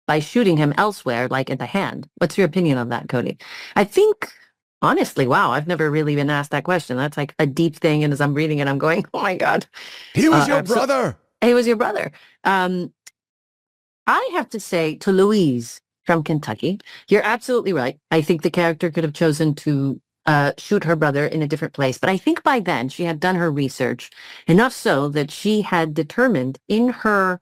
by shooting him elsewhere, like in the hand. What's your opinion on that, Cody? I think, honestly, wow, I've never really been asked that question. That's like a deep thing, and as I'm reading it, I'm going, oh my God. He was your brother. He was your brother. I have to say to Louise from Kentucky, you're absolutely right. I think the character could have chosen to shoot her brother in a different place. But I think by then she had done her research enough so that she had determined in her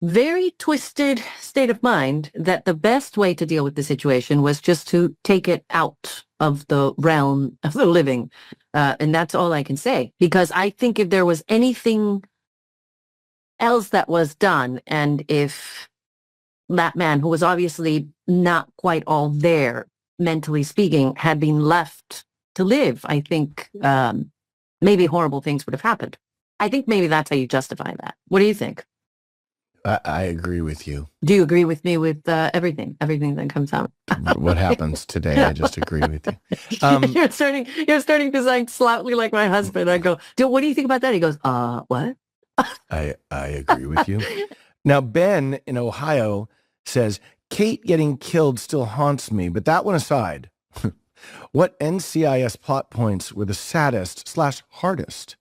very twisted state of mind that the best way to deal with the situation was just to take it out of the realm of the living. And that's all I can say. Because I think if there was anything else that was done, and if that man, who was obviously not quite all there, mentally speaking, had been left to live, I think maybe horrible things would have happened. I think maybe that's how you justify that. What do you think? I agree with you. Do you agree with me with everything that comes out? What happens today? I just agree with you. You're starting to sound slightly like my husband. I go, what do you think about that? He goes, what? I agree with you. Now, Ben in Ohio says, Kate getting killed still haunts me, but that one aside, what NCIS plot points were the saddest/hardest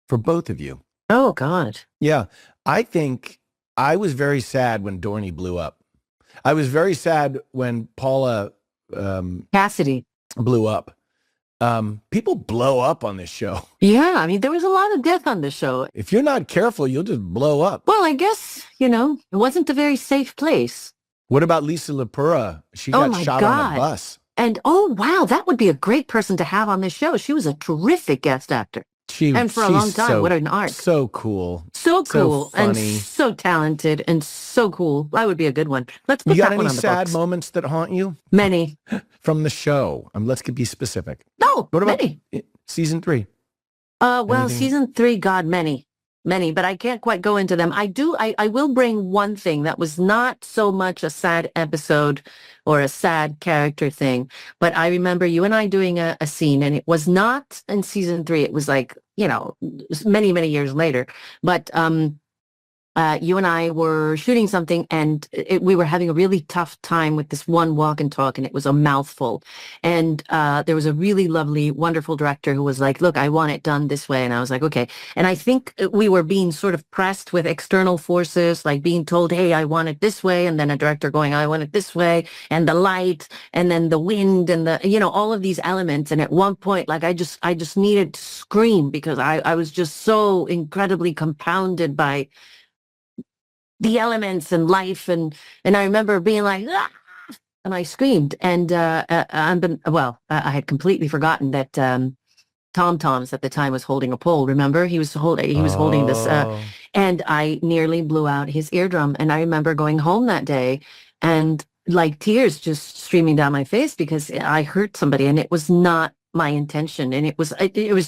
for both of you? Oh, God. Yeah, I think I was very sad when Dorney blew up. I was very sad when Paula Cassidy blew up. People blow up on this show. Yeah, I mean, there was a lot of death on this show. If you're not careful, you'll just blow up. Well, I guess, it wasn't a very safe place. What about Lisa Lepura? She got shot on a bus. And, oh, wow, that would be a great person to have on this show. She was a terrific guest actor. And for a long time, what an arc. So cool. So cool. So funny. And so talented and so cool. That would be a good one. Let's put you got that one any on the sad books. moments that haunt you? Many. From the show. Let's be specific. No, what about many. Season 3? Well, season 3, God, many, but I can't quite go into them. I will bring one thing that was not so much a sad episode or a sad character thing, but I remember you and I doing a scene, and it was not in season 3. It was like, many, many years later, but you and I were shooting something, and we were having a really tough time with this one walk and talk, and it was a mouthful. And there was a really lovely, wonderful director who was like, look, I want it done this way. And I was like, okay. And I think we were being sort of pressed with external forces, like being told, hey, I want it this way. And then a director going, I want it this way. And the light, and then the wind, and all of these elements. And at one point, like, I just needed to scream because I was just so incredibly compounded by the elements and life, and I remember being like, ah! And I screamed, and I had completely forgotten that Tom Toms at the time was holding a pole. Remember, he was holding this, and I nearly blew out his eardrum. And I remember going home that day, and like tears just streaming down my face because I hurt somebody, and it was not my intention. And it was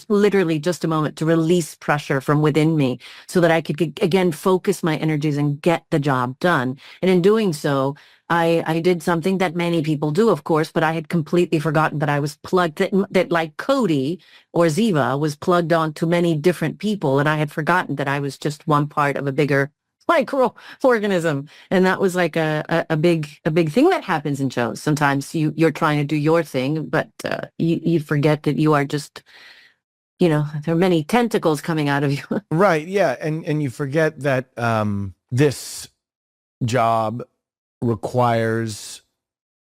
literally just a moment to release pressure from within me so that I could again focus my energies and get the job done. And in doing so, I did something that many people do, of course, but I had completely forgotten that I was plugged, that like Cody or Ziva was plugged on to many different people. And I had forgotten that I was just one part of a bigger microorganism. And that was like a big thing that happens in shows. Sometimes you're trying to do your thing, but you forget that you are just there are many tentacles coming out of you. Right. Yeah. And you forget that this job requires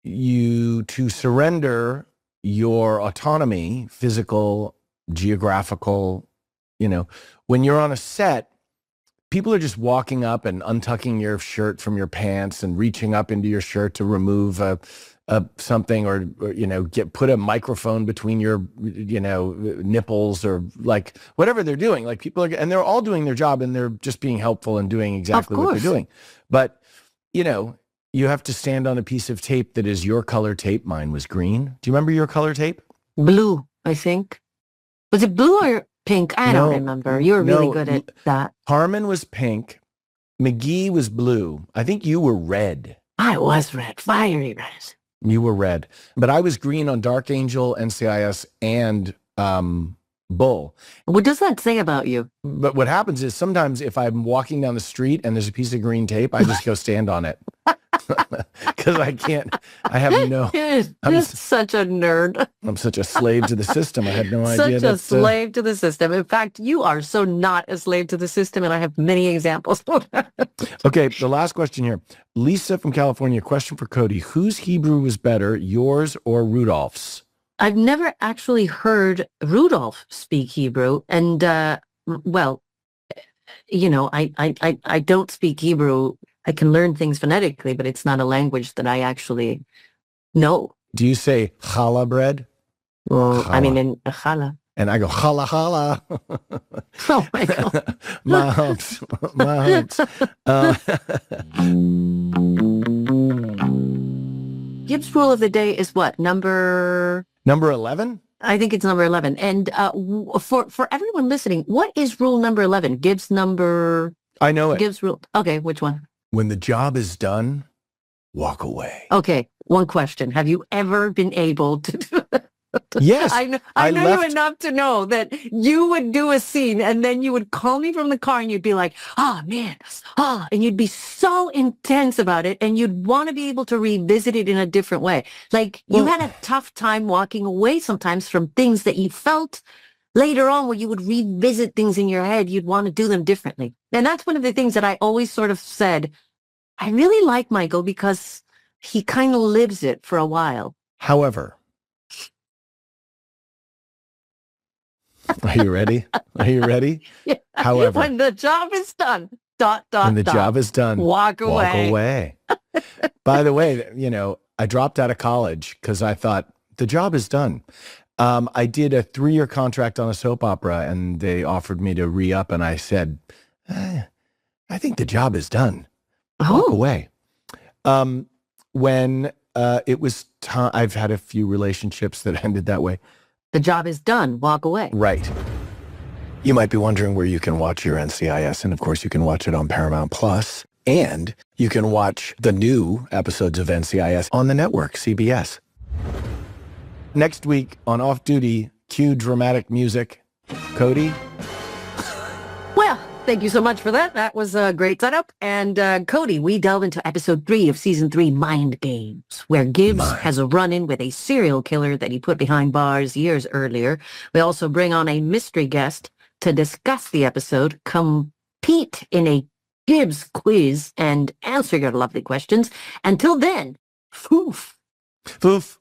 you to surrender your autonomy, physical, geographical. When you're on a set, people are just walking up and untucking your shirt from your pants and reaching up into your shirt to remove something or put a microphone between your nipples or like whatever they're doing. Like people are, and they're all doing their job and they're just being helpful and doing exactly what they're doing. But you have to stand on a piece of tape that is your color tape. Mine was green. Do you remember your color tape? Blue, I think. Was it blue or pink? I don't remember. You were really good at that. Harmon was pink. McGee was blue. I think you were red. I was red. Fiery red. You were red. But I was green on Dark Angel, NCIS, and Bull. What does that say about you? But what happens is sometimes if I'm walking down the street and there's a piece of green tape, I just go stand on it. Because I have no... You're such a nerd. I'm such a slave to the system. I had no idea. Such a slave to the system. In fact, you are so not a slave to the system, and I have many examples. Okay, the last question here. Lisa from California, question for Cody. Whose Hebrew was better, yours or Rudolph's? I've never actually heard Rudolph speak Hebrew, and I don't speak Hebrew. I can learn things phonetically, but it's not a language that I actually know. Do you say challah bread? Well, challah. I mean, in challah. And I go, challah, challah. Oh, my God. My humps. Gibbs rule of the day is what? Number 11? I think it's number 11. And for everyone listening, what is rule number 11? Gibbs number... I know it. Gibbs rule. Okay, which one? When the job is done, walk away. Okay, one question. Have you ever been able to do that? Yes. I know you enough to know that you would do a scene and then you would call me from the car and you'd be like, and you'd be so intense about it and you'd want to be able to revisit it in a different way. Like you had a tough time walking away sometimes from things that you felt later on when you would revisit things in your head, you'd want to do them differently. And that's one of the things that I always sort of said, I really like Michael because he kind of lives it for a while. However, are you ready? Yeah. However, when the job is done, when the job is done, walk away. By the way, I dropped out of college because I thought the job is done. I did a 3-year contract on a soap opera and they offered me to re-up and I said, I think the job is done. Walk away. When it was time, I've had a few relationships that ended that way. The job is done. Walk away. Right. You might be wondering where you can watch your NCIS. And of course, you can watch it on Paramount Plus. And you can watch the new episodes of NCIS on the network, CBS. Next week on Off Duty, cue dramatic music. Cody? Well, thank you so much for that. That was a great setup. And Cody, we delve into episode 3 of season 3, Mind Games, where Gibbs has a run-in with a serial killer that he put behind bars years earlier. We also bring on a mystery guest to discuss the episode, compete in a Gibbs quiz, and answer your lovely questions. Until then, foof. Foof.